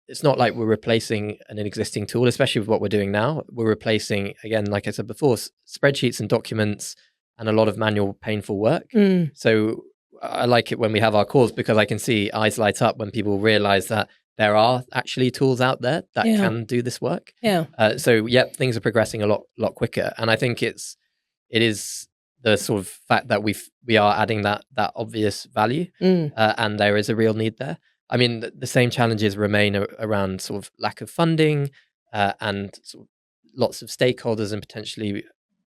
it's not like we're replacing an existing tool, especially with what we're doing now. We're replacing, again, like I said before, spreadsheets and documents and a lot of manual, painful work. So I like it when we have our calls, because I can see eyes light up when people realize that there are actually tools out there that can do this work. So things are progressing a lot quicker. And I think it is the sort of fact that we are adding that obvious value, and there is a real need there. I mean, the same challenges remain around sort of lack of funding and sort of lots of stakeholders and potentially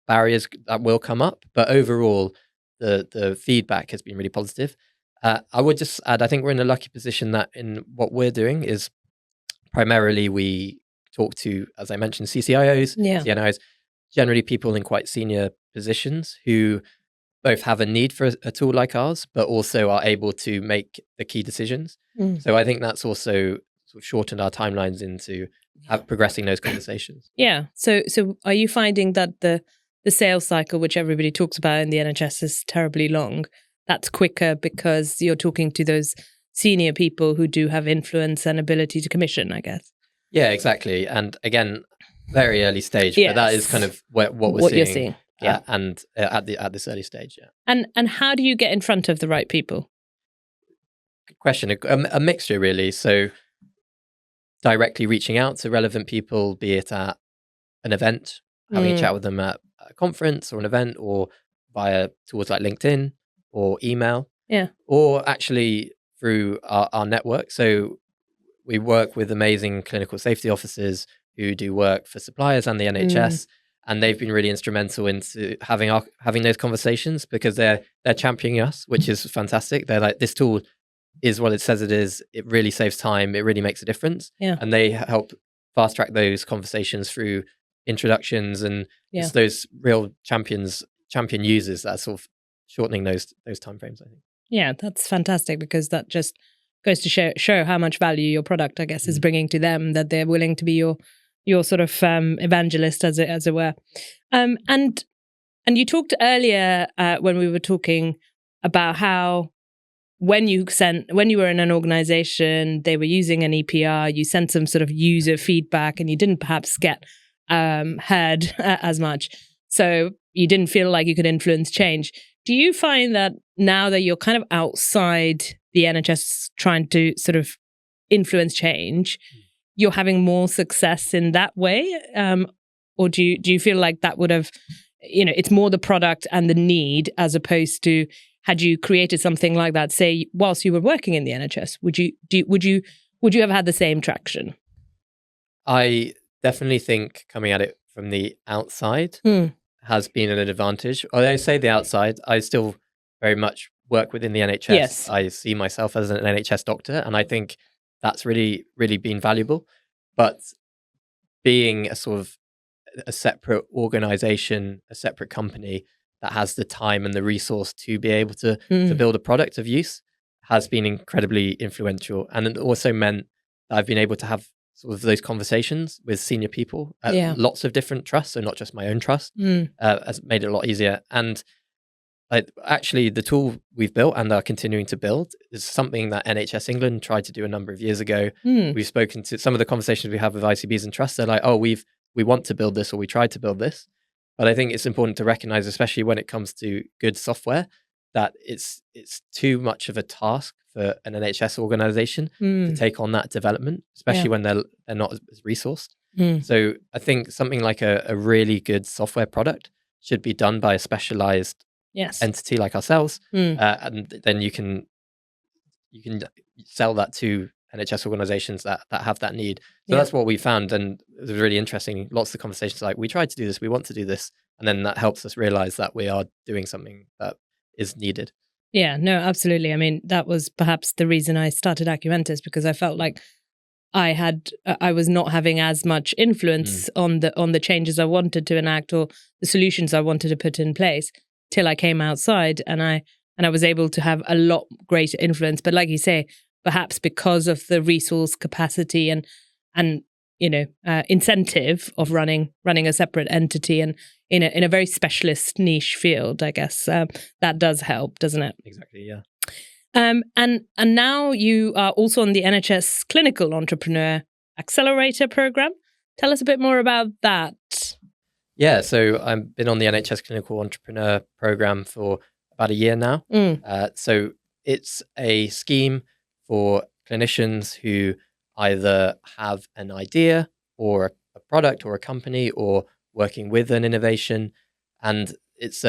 barriers that will come up. But overall, the feedback has been really positive. I would just add, I think we're in a lucky position that in what we're doing is primarily we talk to, as I mentioned, CCIOs, CNIOs, generally people in quite senior positions who both have a need for a tool like ours, but also are able to make the key decisions. So I think that's also sort of shortened our timelines into progressing those conversations. Yeah. So are you finding that the the sales cycle, which everybody talks about in the NHS, is terribly long. That's quicker because you're talking to those senior people who do have influence and ability to commission, I guess. Yeah, exactly. And again, very early stage, but that is kind of what we're you're seeing. seeing. Yeah. And at this early stage, yeah. And how do you get in front of the right people? Good question. A mixture, really. So directly reaching out to relevant people, be it at an event, having a chat with them at a conference or an event, or via tools like LinkedIn or email. Yeah. Or actually through our network. So we work with amazing clinical safety officers who do work for suppliers and the NHS, and they've been really instrumental into having those conversations, because they're championing us, which is fantastic. They're like, this tool is what it says it is. It really saves time. It really makes a difference. Yeah. And they help fast track those conversations through introductions, and it's those real champion users that are sort of shortening those timeframes, I think. Yeah, that's fantastic, because that just goes to show how much value your product, I guess, is bringing to them, that they're willing to be your sort of evangelist, as it were. And you talked earlier when we were talking about how when you were in an organization, they were using an EPR, you sent some sort of user feedback, and you didn't perhaps get heard as much. So you didn't feel like you could influence change. Do you find that now that you're kind of outside the NHS trying to sort of influence change, you're having more success in that way? Or do you feel like that would have, it's more the product and the need, as opposed to, had you created something like that, say, whilst you were working in the NHS, would you have had the same traction? I definitely think coming at it from the outside has been an advantage. Although I say the outside, I still very much work within the NHS. Yes. I see myself as an NHS doctor, and I think that's really, really been valuable. But being a sort of a separate organization, a separate company that has the time and the resource to be able to build a product of use has been incredibly influential. And it also meant that I've been able to have sort of those conversations with senior people at lots of different trusts, so not just my own trust, has made it a lot easier. And actually, the tool we've built and are continuing to build is something that NHS England tried to do a number of years ago. We've spoken to some of the conversations we have with ICBs and trusts. They're like, oh, we want to build this, or we tried to build this. But I think it's important to recognize, especially when it comes to good software, that it's too much of a task for an NHS organization to take on that development, especially when they're not as resourced. So I think something like a really good software product should be done by a specialized entity like ourselves, and then you can sell that to NHS organizations that have that need. So that's what we found, and it was really interesting. Lots of conversations like, we tried to do this, we want to do this, and then that helps us realize that we are doing something that is needed. Yeah, no, absolutely. I mean, that was perhaps the reason I started Acumentis, because I felt like I was not having as much influence on the changes I wanted to enact, or the solutions I wanted to put in place, till I came outside and I was able to have a lot greater influence. But like you say, perhaps because of the resource capacity and incentive of running a separate entity and in a very specialist niche field, I guess that does help, doesn't it? Exactly, yeah. And now you are also on the NHS Clinical Entrepreneur Accelerator Program. Tell us a bit more about that. Yeah, so I've been on the NHS Clinical Entrepreneur Program for about a year now. So it's a scheme for clinicians who either have an idea or a product or a company, or working with an innovation, and it's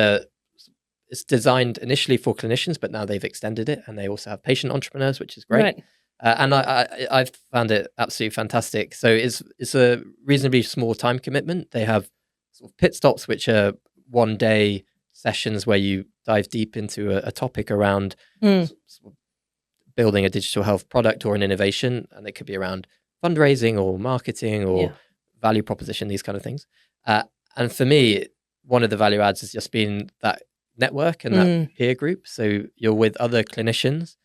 designed initially for clinicians, but now they've extended it, and they also have patient entrepreneurs, which is great. Right. And I've found it absolutely fantastic. So it's a reasonably small time commitment. They have sort of pit stops, which are 1-day sessions where you dive deep into a topic around sort of building a digital health product or an innovation, and it could be around fundraising or marketing or value proposition, these kind of things. And for me, one of the value adds has just been that network and that peer group. So you're with other clinicians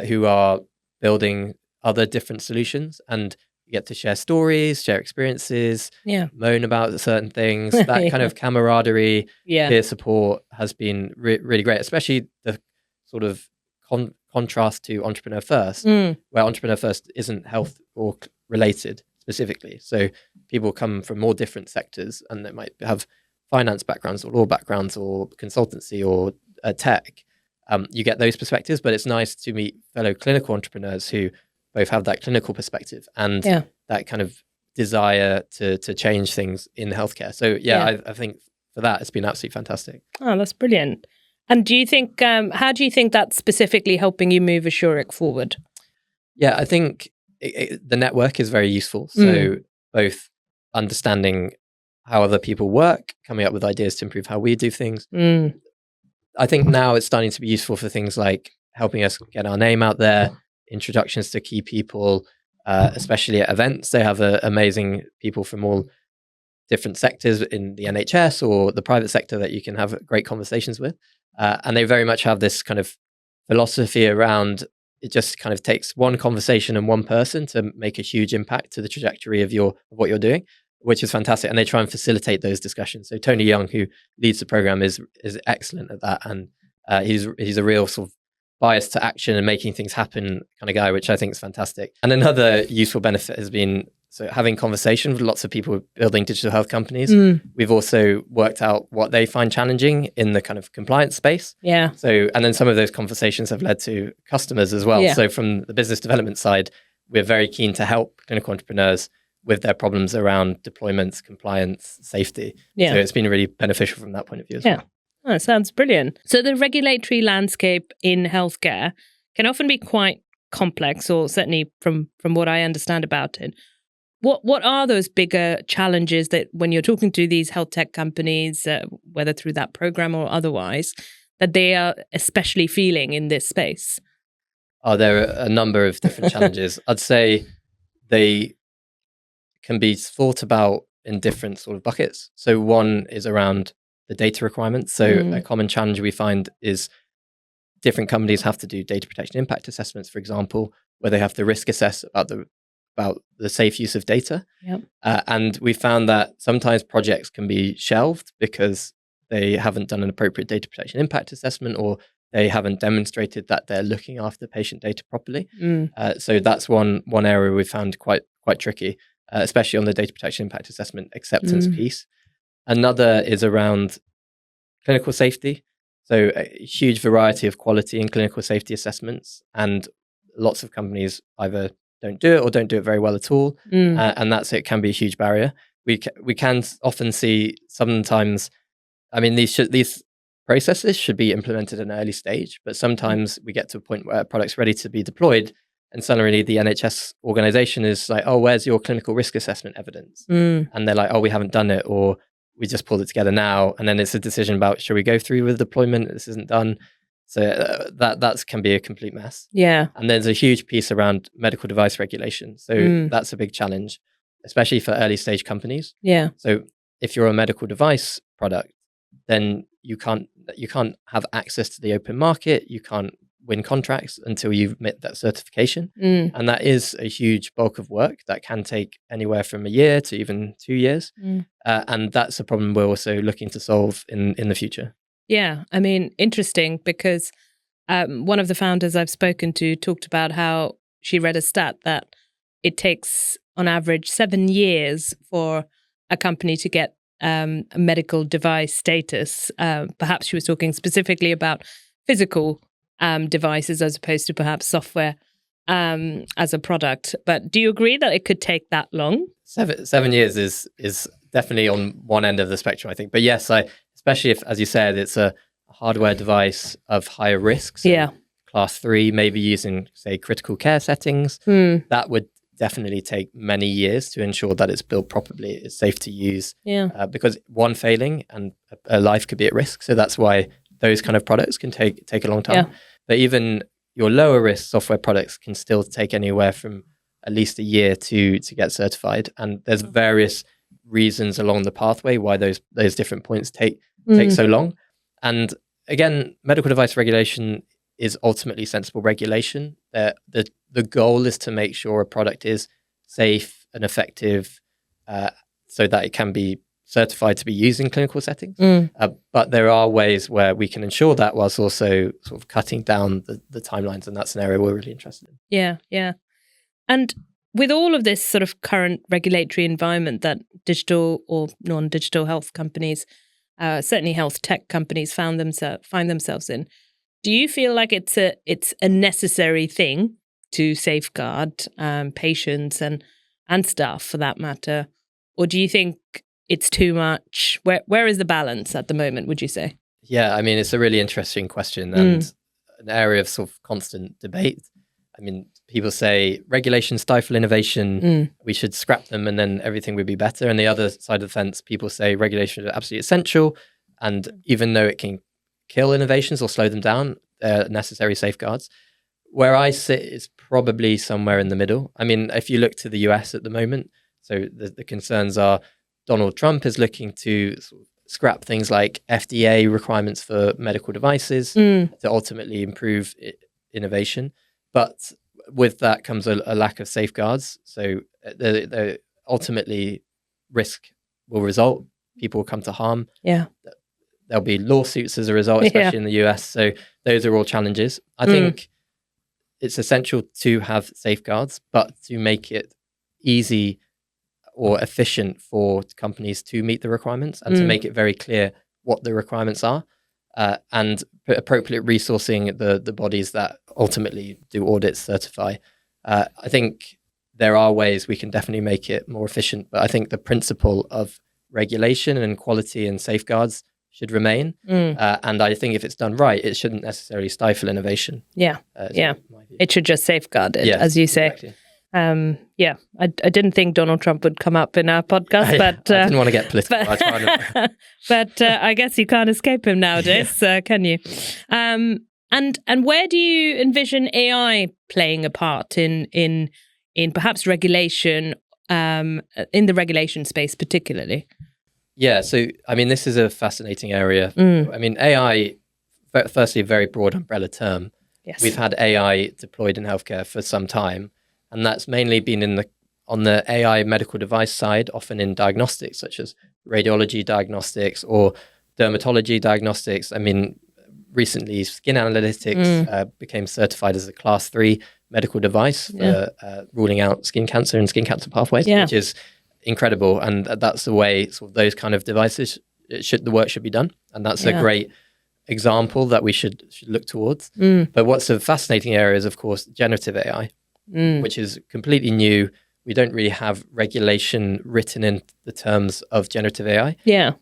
who are building other different solutions, and You get to share stories, share experiences, Yeah. moan about certain things. That kind of camaraderie, Yeah. peer support has been really great, especially the sort of contrast to Entrepreneur First, where Entrepreneur First isn't health or related specifically. So people come from more different sectors, and they might have finance backgrounds or law backgrounds or consultancy or tech. You get those perspectives, but it's nice to meet fellow clinical entrepreneurs who both have that clinical perspective and that kind of desire to change things in healthcare. So I think for that, it's been absolutely fantastic. Oh, that's brilliant. And do you think, how do you think that's specifically helping you move Assuric forward? Yeah, I think the network is very useful. So both understanding how other people work, coming up with ideas to improve how we do things. I think now it's starting to be useful for things like helping us get our name out there, introductions to key people, especially at events. They have amazing people from all different sectors in the NHS or the private sector that you can have great conversations with. And they very much have this kind of philosophy around it just kind of takes one conversation and one person to make a huge impact to the trajectory of what you're doing, which is fantastic. And they try and facilitate those discussions. So Tony Young, who leads the program, is excellent at that. And he's a real sort of bias to action and making things happen kind of guy, which I think is fantastic. And another useful benefit has been having conversation with lots of people building digital health companies. We've also worked out what they find challenging in the kind of compliance space. Yeah. So, and then some of those conversations have led to customers as well. Yeah. So from the business development side, we're very keen to help clinical entrepreneurs with their problems around deployments, compliance, safety. Yeah. So it's been really beneficial from that point of view as well. Oh, it sounds brilliant. So the regulatory landscape in healthcare can often be quite complex, or certainly from what I understand about it. What are those bigger challenges that when you're talking to these health tech companies, whether through that program or otherwise, that they are especially feeling in this space? Oh, there are a number of different challenges. I'd say they can be thought about in different sort of buckets. So one is around the data requirements. So a common challenge we find is different companies have to do data protection impact assessments, for example, where they have to risk assess about the safe use of data. Yep. And we found that sometimes projects can be shelved because they haven't done an appropriate data protection impact assessment, or they haven't demonstrated that they're looking after patient data properly. So that's one area we found quite tricky, especially on the data protection impact assessment acceptance piece. Another is around clinical safety. So a huge variety of quality and clinical safety assessments, and lots of companies either don't do it or don't do it very well at all. And it can be a huge barrier. We can often see sometimes, I mean, these processes should be implemented at an early stage, but sometimes we get to a point where a product's ready to be deployed, and suddenly the NHS organization is like, oh, where's your clinical risk assessment evidence? And they're like, oh, we haven't done it, or we just pulled it together now. And then it's a decision about, should we go through with deployment? This isn't done. So that can be a complete mess. Yeah. And there's a huge piece around medical device regulation. So that's a big challenge, especially for early stage companies. Yeah. So if you're a medical device product, then you can't have access to the open market. You can't win contracts until you've met that certification. And that is a huge bulk of work that can take anywhere from a year to even 2 years. And that's a problem we're also looking to solve in the future. Yeah, I mean, interesting, because one of the founders I've spoken to talked about how she read a stat that it takes on average 7 years for a company to get a medical device status. Perhaps she was talking specifically about physical devices as opposed to perhaps software as a product. But do you agree that it could take that long? 7 years is definitely on one end of the spectrum, I think. But yes, especially if, as you said, it's a hardware device of higher risk. So class 3, maybe using, say, critical care settings. That would definitely take many years to ensure that it's built properly, it's safe to use. Because one failing and a life could be at risk. So that's why those kind of products can take a long time. But even your lower risk software products can still take anywhere from at least a year to get certified. And there's various reasons along the pathway why those different points take so long. And again, medical device regulation is ultimately sensible regulation. The goal is to make sure a product is safe, and effective so that it can be certified to be used in clinical settings. But there are ways where we can ensure that whilst also sort of cutting down the timelines, and that's an area we're really interested in. Yeah. And with all of this sort of current regulatory environment that digital or non-digital health companies, certainly health tech companies find themselves in, do you feel like it's a necessary thing to safeguard patients and staff for that matter? Or do you think it's too much? Where is the balance at the moment, would you say? Yeah, I mean, it's a really interesting question and an area of sort of constant debate. I mean, people say regulations stifle innovation, we should scrap them and then everything would be better. And the other side of the fence, people say regulations are absolutely essential. And even though it can kill innovations or slow them down, they're necessary safeguards. Where I sit is probably somewhere in the middle. I mean, if you look to the US at the moment, so the concerns are Donald Trump is looking to sort of scrap things like FDA requirements for medical devices to ultimately improve innovation. But with that comes a lack of safeguards. So the ultimately risk will result. People will come to harm. Yeah. There'll be lawsuits as a result, especially in the US. So those are all challenges. I think it's essential to have safeguards, but to make it easy or efficient for companies to meet the requirements and to make it very clear what the requirements are and appropriate resourcing the bodies that ultimately do audits, certify. I think there are ways we can definitely make it more efficient, but I think the principle of regulation and quality and safeguards should remain. And I think if it's done right, it shouldn't necessarily stifle innovation. Yeah. It should just safeguard it, as you say. Exactly. I didn't think Donald Trump would come up in our podcast, but I didn't want to get political. But I guess you can't escape him nowadays, can you? And where do you envision AI playing a part in perhaps regulation, in the regulation space particularly? Yeah, so I mean, this is a fascinating area. I mean, AI, firstly, a very broad umbrella term. Yes. We've had AI deployed in healthcare for some time, and that's mainly been on the AI medical device side, often in diagnostics, such as radiology diagnostics or dermatology diagnostics. I mean, recently, skin analytics became certified as a class 3 medical device for ruling out skin cancer and skin cancer pathways, which is incredible. And that's the way sort of those kind of devices, the work should be done. And that's a great example that we should look towards. But what's a fascinating area is, of course, generative AI, which is completely new. We don't really have regulation written in the terms of generative AI. Yeah.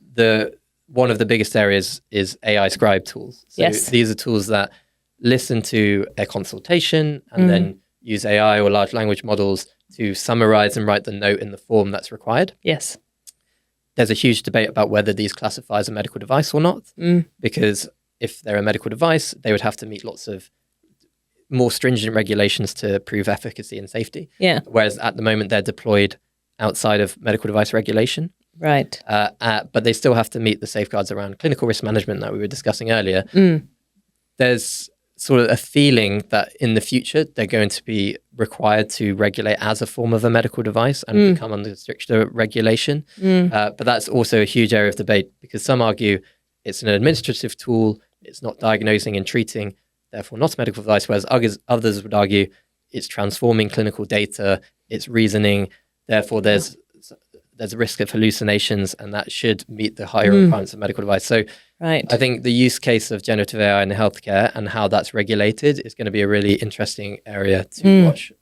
One of the biggest areas is AI scribe tools. So these are tools that listen to a consultation and then use AI or large language models to summarize and write the note in the form that's required. Yes. There's a huge debate about whether these classify as a medical device or not, because if they're a medical device, they would have to meet lots of more stringent regulations to prove efficacy and safety. Yeah. Whereas at the moment, they're deployed outside of medical device regulation. Right. But they still have to meet the safeguards around clinical risk management that we were discussing earlier. There's sort of a feeling that in the future, they're going to be required to regulate as a form of a medical device and become under stricter regulation. But that's also a huge area of debate because some argue it's an administrative tool, it's not diagnosing and treating, therefore not a medical device, whereas others would argue it's transforming clinical data, it's reasoning, therefore there's a risk of hallucinations and that should meet the higher requirements of medical device. So I think the use case of generative AI in healthcare and how that's regulated is going to be a really interesting area to watch.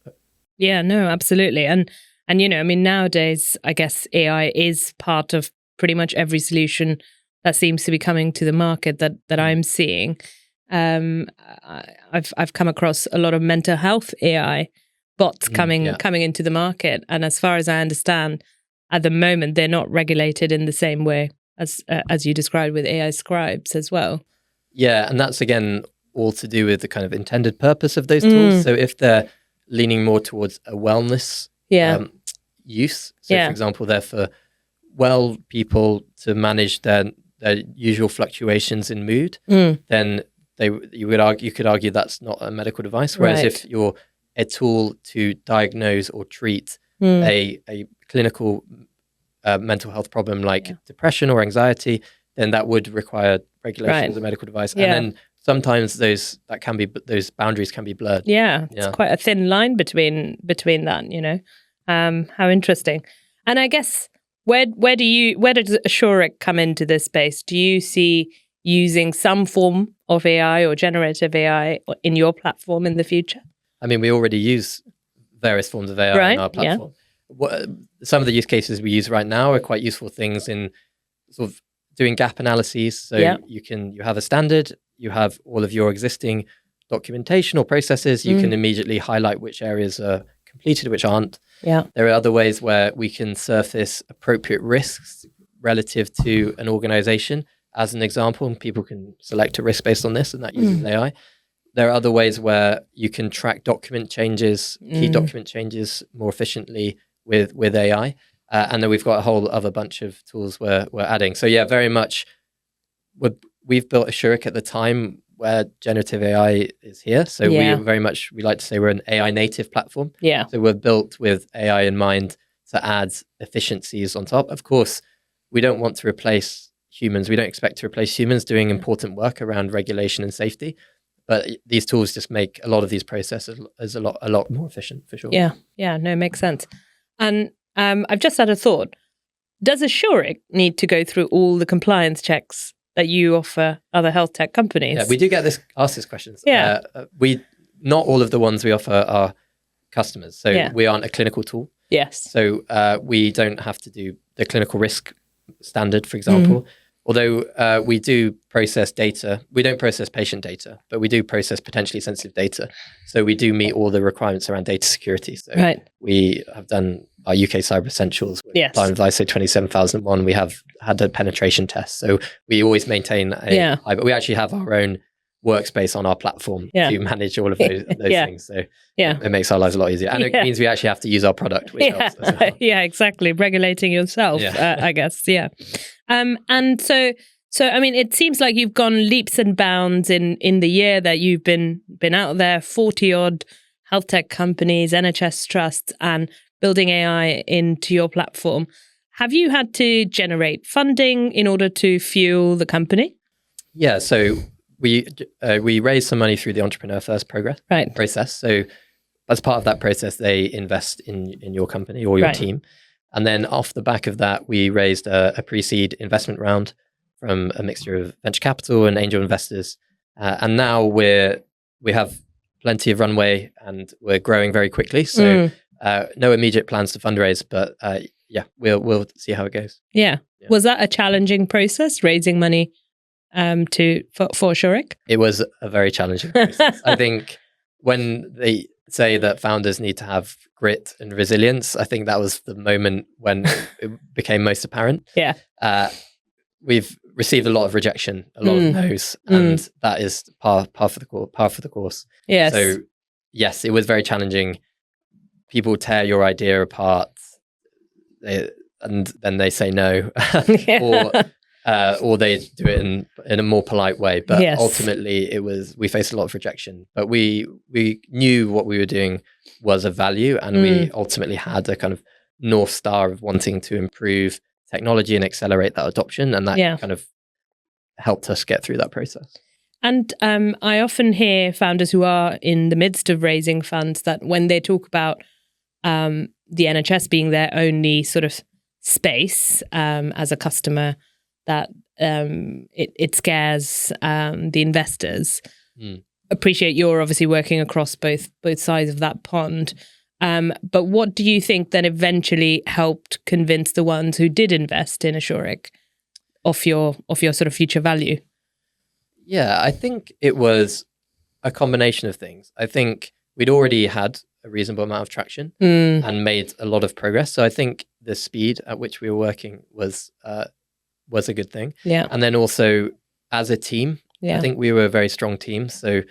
Yeah, no, absolutely. And you know, I mean, nowadays, I guess AI is part of pretty much every solution that seems to be coming to the market that I'm seeing. I've come across a lot of mental health AI bots coming into the market. And as far as I understand, at the moment, they're not regulated in the same way as you described with AI scribes as well. Yeah, and that's, again, all to do with the kind of intended purpose of those tools. So if they're leaning more towards a wellness use, so for example, they're for well people to manage their usual fluctuations in mood, then you could argue that's not a medical device. Whereas if you're a tool to diagnose or treat a clinical mental health problem like depression or anxiety, then that would require regulation as a medical device. And then sometimes those boundaries can be blurred. Yeah, it's quite a thin line between that, you know. How interesting. And I guess where does Assuric come into this space? Do you see using some form of AI or generative AI in your platform in the future? I mean, we already use various forms of AI in our platform. Some of the use cases we use right now are quite useful things in sort of doing gap analyses. So you have a standard, you have all of your existing documentation or processes, you can immediately highlight which areas are completed, which aren't. Yeah. There are other ways where we can surface appropriate risks relative to an organization. As an example, and people can select a risk based on this, and that uses AI. There are other ways where you can track document changes, key document changes more efficiently with AI. And then we've got a whole other bunch of tools we're adding. So yeah, very much we've built Assuric at the time where generative AI is here. So we like to say we're an AI native platform. Yeah. So we're built with AI in mind to add efficiencies on top. Of course, we don't want to replace humans. We don't expect to replace humans doing important work around regulation and safety. But these tools just make a lot of these processes a lot more efficient, for sure. Yeah, no, makes sense. And I've just had a thought. Does Assuric need to go through all the compliance checks that you offer other health tech companies? Yeah, we do get asked this question. Yeah. Not all of the ones we offer are customers. So we aren't a clinical tool. Yes. So we don't have to do the clinical risk standard, for example. Although we do process data. We don't process patient data, but we do process potentially sensitive data. So we do meet all the requirements around data security. So we have done our UK Cyber Essentials with ISO 27001. We have had a penetration test. So we always maintain but we actually have our own workspace on our platform to manage all of those things. So it makes our lives a lot easier. And it means we actually have to use our product, which helps as well. Yeah, exactly. Regulating yourself, I guess. Yeah. And so I mean, it seems like you've gone leaps and bounds in the year that you've been out there, 40 odd health tech companies, NHS trusts, and building AI into your platform. Have you had to generate funding in order to fuel the company? Yeah. So we raised some money through the Entrepreneur First process. So as part of that process, they invest in your company or your team. And then off the back of that, we raised a pre-seed investment round from a mixture of venture capital and angel investors. And now we have plenty of runway and we're growing very quickly. So no immediate plans to fundraise, but we'll see how it goes. Yeah. Was that a challenging process, raising money for Assuric? It was a very challenging process. I think when they say that founders need to have grit and resilience, I think that was the moment when it became most apparent. Yeah. We've received a lot of rejection, a lot of no's, and that is par for the course. Yes. So yes, it was very challenging. People tear your idea apart, and then they say no, or they do it in a more polite way. But ultimately, we faced a lot of rejection. But we knew what we were doing was of value, and we ultimately had a kind of North Star of wanting to improve technology and accelerate that adoption, and that kind of helped us get through that process. And I often hear founders who are in the midst of raising funds that when they talk about the NHS being their only sort of space as a customer, that it scares the investors. Appreciate you're obviously working across both sides of that pond. But what do you think then eventually helped convince the ones who did invest in Assuric of your sort of future value? Yeah, I think it was a combination of things. I think we'd already had a reasonable amount of traction and made a lot of progress. So I think the speed at which we were working was a good thing. Yeah. And then also as a team, I think we were a very strong team. So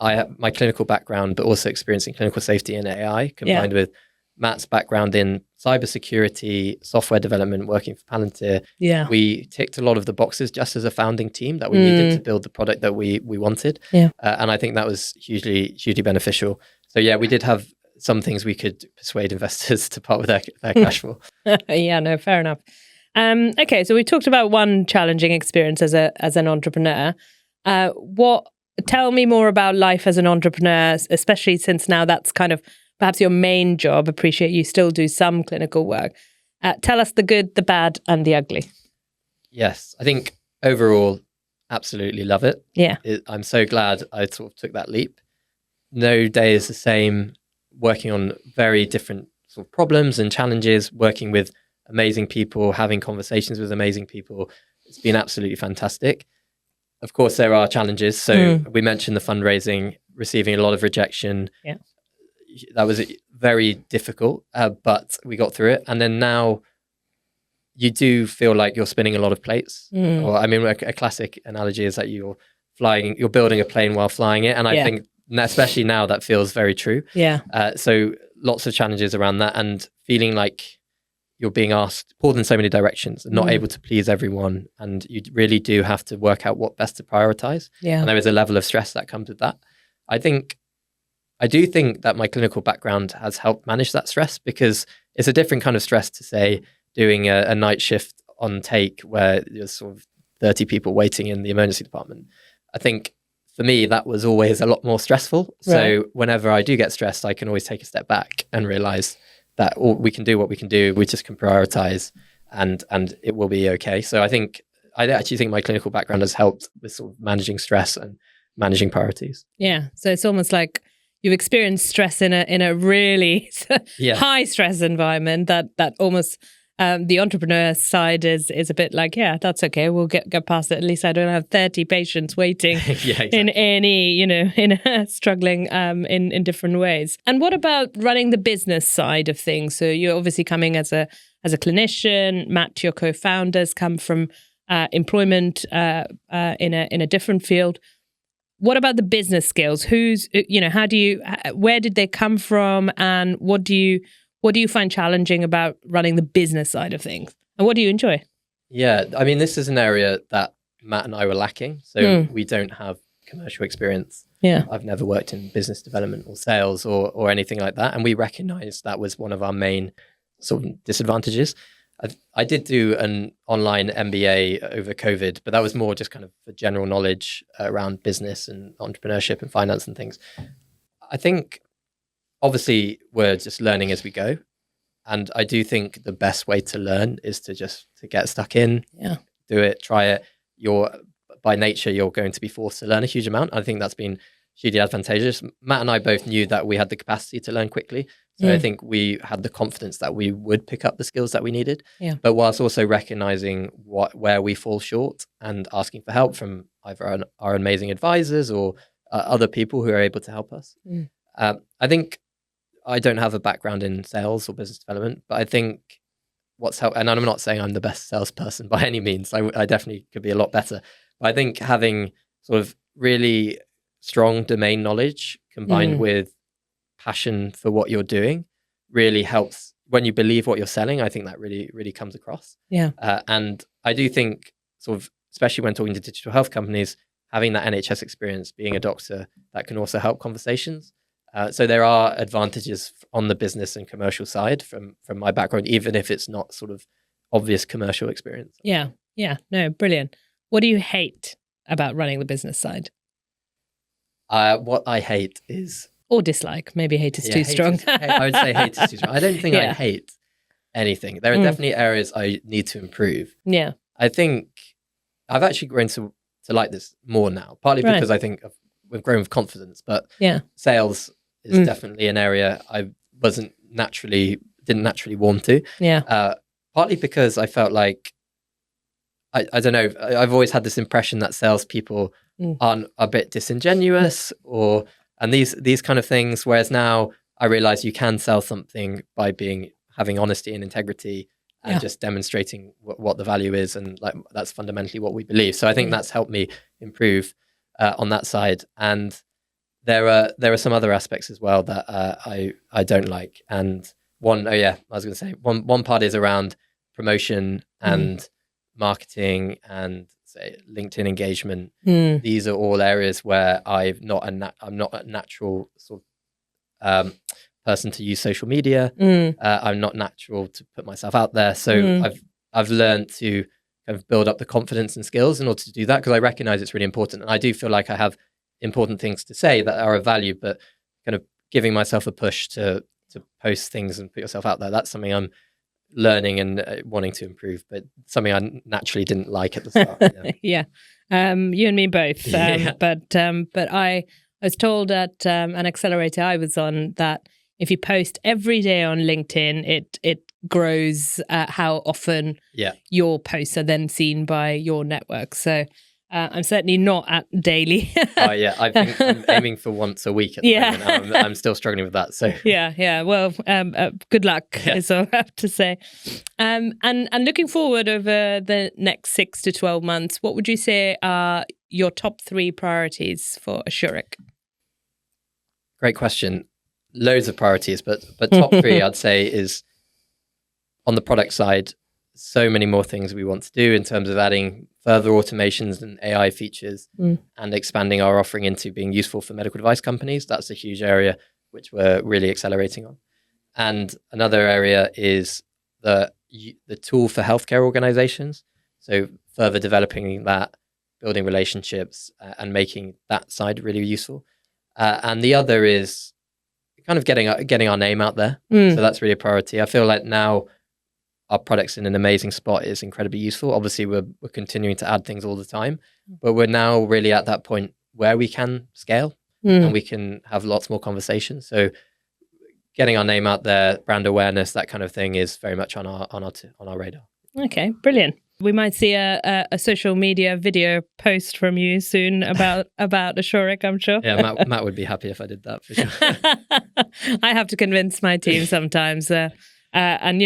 I have my clinical background, but also experience in clinical safety and AI combined with Matt's background in cybersecurity, software development, working for Palantir. Yeah. We ticked a lot of the boxes just as a founding team that we needed to build the product that we wanted. Yeah. And I think that was hugely beneficial. So yeah, we did have some things we could persuade investors to part with their cash for. Yeah, no, fair enough. Okay, so we talked about one challenging experience as an entrepreneur. Tell me more about life as an entrepreneur, especially since now that's kind of perhaps your main job. Appreciate you still do some clinical work. Tell us the good, the bad, and the ugly. Yes, I think overall, absolutely love it. Yeah. I'm so glad I sort of took that leap. No day is the same, working on very different sort of problems and challenges, working with amazing people, having conversations with amazing people. It's been absolutely fantastic. Of course, there are challenges. So we mentioned the fundraising, receiving a lot of rejection. Yeah. That was very difficult, but we got through it. And then now you do feel like you're spinning a lot of plates. Or I mean, a classic analogy is that you're building a plane while flying it. And I think, especially now, that feels very true. Yeah. So lots of challenges around that, and feeling like you're being pulled in so many directions and not able to please everyone. And you really do have to work out what best to prioritize. Yeah. And there is a level of stress that comes with that. I do think that my clinical background has helped manage that stress, because it's a different kind of stress to, say, doing a night shift on take where there's sort of 30 people waiting in the emergency department. I think for me, that was always a lot more stressful. So whenever I do get stressed, I can always take a step back and realize that we can do what we can do. We just can prioritize, and it will be okay. So I actually think my clinical background has helped with sort of managing stress and managing priorities. Yeah. So it's almost like you've experienced stress in a really high stress environment that almost the entrepreneur side is a bit like, yeah, that's okay. We'll get past it. At least I don't have 30 patients waiting in struggling in different ways. And what about running the business side of things? So you're obviously coming as a clinician. Matt, your co-founders, come from employment in a different field. What about the business skills? Where did they come from, and what do you find challenging about running the business side of things? And what do you enjoy? Yeah, I mean, this is an area that Matt and I were lacking. So we don't have commercial experience. Yeah. I've never worked in business development or sales or anything like that. And we recognized that was one of our main sort of disadvantages. I did do an online MBA over COVID, but that was more just kind of for general knowledge around business and entrepreneurship and finance and things. I think obviously we're just learning as we go. And I do think the best way to learn is to get stuck in, do it, try it. By nature, you're going to be forced to learn a huge amount. I think that's been hugely advantageous. Matt and I both knew that we had the capacity to learn quickly. So I think we had the confidence that we would pick up the skills that we needed. Yeah. But whilst also recognizing where we fall short and asking for help from either our amazing advisors or other people who are able to help us. I think I don't have a background in sales or business development, but I think what's helped, and I'm not saying I'm the best salesperson by any means. I definitely could be a lot better. But I think having sort of really strong domain knowledge combined with passion for what you're doing really helps. When you believe what you're selling, I think that really, really comes across. Yeah. And I do think sort of, especially when talking to digital health companies, having that NHS experience, being a doctor, that can also help conversations. So there are advantages on the business and commercial side from my background, even if it's not sort of obvious commercial experience. Yeah. Yeah. No, brilliant. What do you hate about running the business side? What I hate is... Or dislike. Maybe hate is too strong. I would say hate is too strong. I don't think I hate anything. There are definitely areas I need to improve. Yeah. I think I've actually grown to like this more now, partly because I think we've grown with confidence, but sales is definitely an area I didn't naturally warm to. Yeah. Partly because I felt like, I don't know, I've always had this impression that salespeople are a bit disingenuous and these kind of things. Whereas now I realize you can sell something by having honesty and integrity and just demonstrating what the value is. And like, that's fundamentally what we believe. So I think that's helped me improve on that side. And there are some other aspects as well that I don't like. And one part is around promotion and marketing and say LinkedIn engagement. These are all areas where I'm not a natural sort of person to use social media. I'm not natural to put myself out there. So I've learned to kind of build up the confidence and skills in order to do that, because I recognize it's really important. And I do feel like I have important things to say that are of value, but kind of giving myself a push to post things and put yourself out there, that's something I'm learning and wanting to improve, but something I naturally didn't like at the start. Yeah. You and me both. But I was told at an accelerator I was on that if you post every day on LinkedIn, it grows how often your posts are then seen by your network. So I'm certainly not at daily. I think I'm aiming for once a week at the moment. I'm still struggling with that. So yeah. Well, good luck is all I have to say. And looking forward over the next 6 to 12 months, what would you say are your top 3 priorities for Assuric? Great question. Loads of priorities, but top 3 I'd say is on the product side. So many more things we want to do in terms of adding further automations and AI features and expanding our offering into being useful for medical device companies. That's a huge area which we're really accelerating on. And another area is the tool for healthcare organizations. So further developing that, building relationships and making that side really useful. And the other is kind of getting our name out there. So that's really a priority. I feel like now our product's in an amazing spot. It's incredibly useful. Obviously, we're continuing to add things all the time, but we're now really at that point where we can scale and we can have lots more conversations. So getting our name out there, brand awareness, that kind of thing is very much on our radar. Okay, brilliant. We might see a social media video post from you soon about Assuric, I'm sure. Yeah, Matt would be happy if I did that for sure. I have to convince my team sometimes. And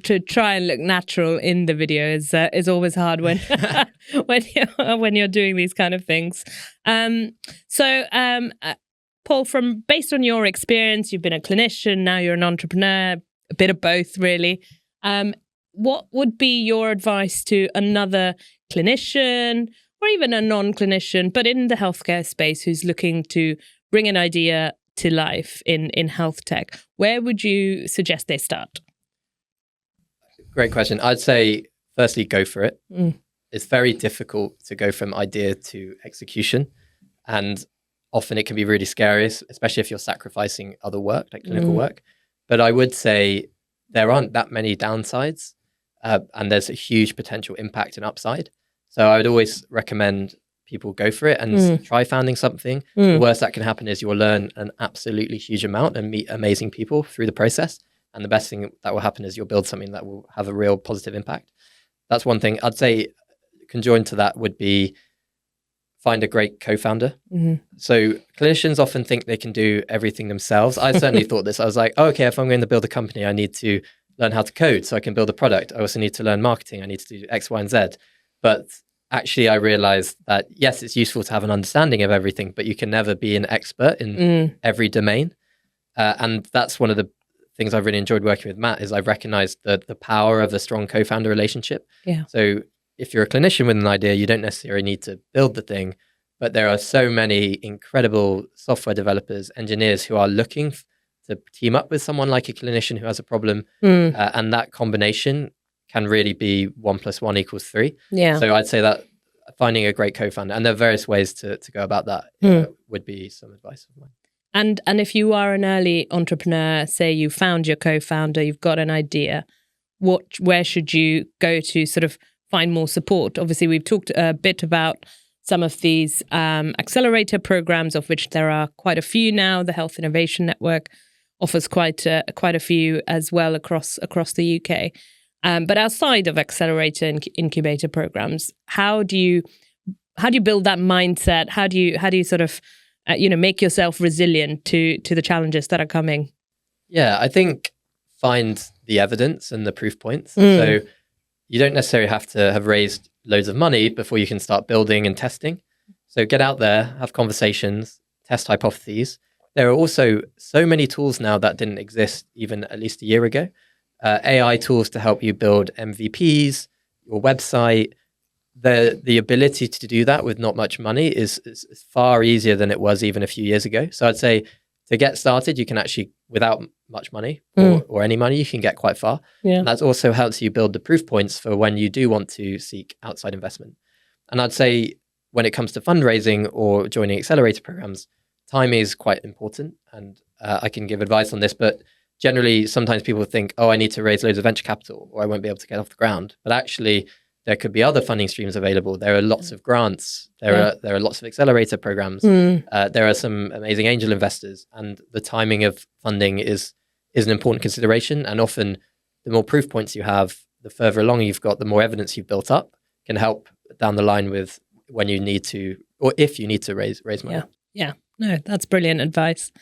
to try and look natural in the video is always hard when when you're doing these kind of things. Paul, based on your experience, you've been a clinician, now you're an entrepreneur, a bit of both, really. What would be your advice to another clinician or even a non-clinician, but in the healthcare space, who's looking to bring an idea to life in health tech? Where would you suggest they start? Great question. I'd say, firstly, go for it. It's very difficult to go from idea to execution. And often it can be really scary, especially if you're sacrificing other work, like clinical work. But I would say there aren't that many downsides. And there's a huge potential impact and upside. So I would always recommend people go for it and try founding something. The worst that can happen is you'll learn an absolutely huge amount and meet amazing people through the process. And the best thing that will happen is you'll build something that will have a real positive impact. That's one thing. I'd say conjoined to that would be find a great co-founder. So clinicians often think they can do everything themselves. I certainly thought this. I was like, okay, if I'm going to build a company, I need to learn how to code so I can build a product. I also need to learn marketing. I need to do X, Y, and Z. But actually, I realized that, yes, it's useful to have an understanding of everything, but you can never be an expert in every domain. And that's one of the things I've really enjoyed working with Matt is I've recognized the power of a strong co-founder relationship. Yeah. So if you're a clinician with an idea, you don't necessarily need to build the thing, but there are so many incredible software developers, engineers who are looking to team up with someone like a clinician who has a problem. And that combination can really be 1 + 1 = 3. Yeah. So I'd say that finding a great co-founder, and there are various ways to go about that, would be some advice of mine. And if you are an early entrepreneur, say you found your co-founder, you've got an idea, where should you go to sort of find more support? Obviously, we've talked a bit about some of these accelerator programs, of which there are quite a few now. The Health Innovation Network offers quite a few as well across the UK. But outside of accelerator and incubator programs, how do you build that mindset? How do you sort of make yourself resilient to the challenges that are coming? Yeah, I think find the evidence and the proof points. So you don't necessarily have to have raised loads of money before you can start building and testing. So get out there, have conversations, test hypotheses. There are also so many tools now that didn't exist even at least a year ago. AI tools to help you build MVPs, your website. The ability to do that with not much money is far easier than it was even a few years ago. So I'd say to get started, you can actually, without much money or any money, you can get quite far. Yeah. And that also helps you build the proof points for when you do want to seek outside investment. And I'd say when it comes to fundraising or joining accelerator programs, time is quite important. And I can give advice on this, but generally, sometimes people think, oh, I need to raise loads of venture capital or I won't be able to get off the ground. But actually, there could be other funding streams available. There are lots of grants. There are lots of accelerator programs. There are some amazing angel investors. And the timing of funding is an important consideration. And often, the more proof points you have, the further along you've got, the more evidence you've built up can help down the line with when you need to, or if you need to raise money. Yeah. No, that's brilliant advice.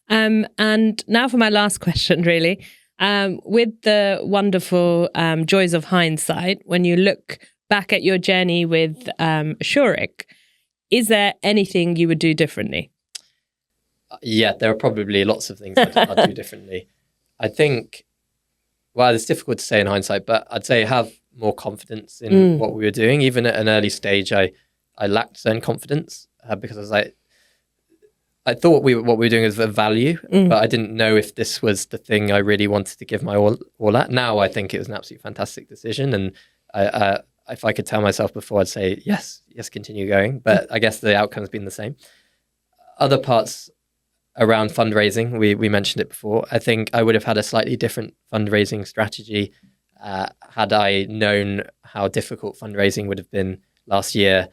And now for my last question, really. With the wonderful joys of hindsight, when you look back at your journey with Assuric, is there anything you would do differently? Yeah, there are probably lots of things I'd do differently. I think, well, it's difficult to say in hindsight, but I'd say have more confidence in what we were doing. Even at an early stage, I lacked certain confidence because I thought what we were doing was of value, but I didn't know if this was the thing I really wanted to give my all at. Now I think it was an absolutely fantastic decision, and if I could tell myself before, I'd say yes, continue going. But I guess the outcome's been the same. Other parts around fundraising, we mentioned it before. I think I would have had a slightly different fundraising strategy had I known how difficult fundraising would have been last year.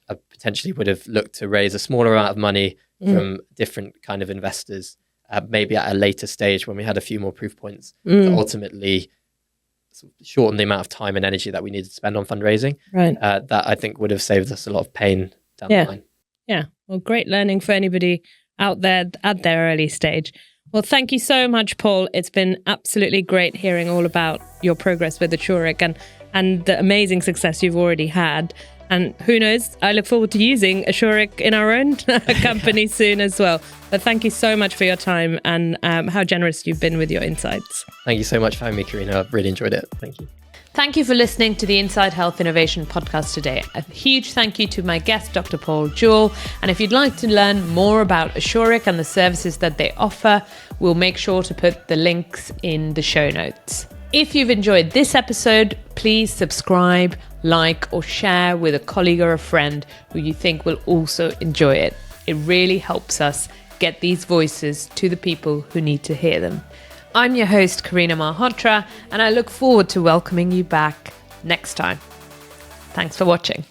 I potentially would have looked to raise a smaller amount of money from different kind of investors, maybe at a later stage when we had a few more proof points to ultimately shorten the amount of time and energy that we needed to spend on fundraising. Right. That I think would have saved us a lot of pain down the line. Yeah. Well, great learning for anybody out there at their early stage. Well, thank you so much, Paul. It's been absolutely great hearing all about your progress with Assuric and the amazing success you've already had. And who knows, I look forward to using Assuric in our own company soon as well. But thank you so much for your time and how generous you've been with your insights. Thank you so much for having me, Karina. I've really enjoyed it. Thank you. Thank you for listening to the Inside Health Innovation podcast today. A huge thank you to my guest, Dr. Paul Jewell. And if you'd like to learn more about Assuric and the services that they offer, we'll make sure to put the links in the show notes. If you've enjoyed this episode, please subscribe, like, or share with a colleague or a friend who you think will also enjoy it. It really helps us get these voices to the people who need to hear them. I'm your host, Karina Malhotra, and I look forward to welcoming you back next time. Thanks for watching.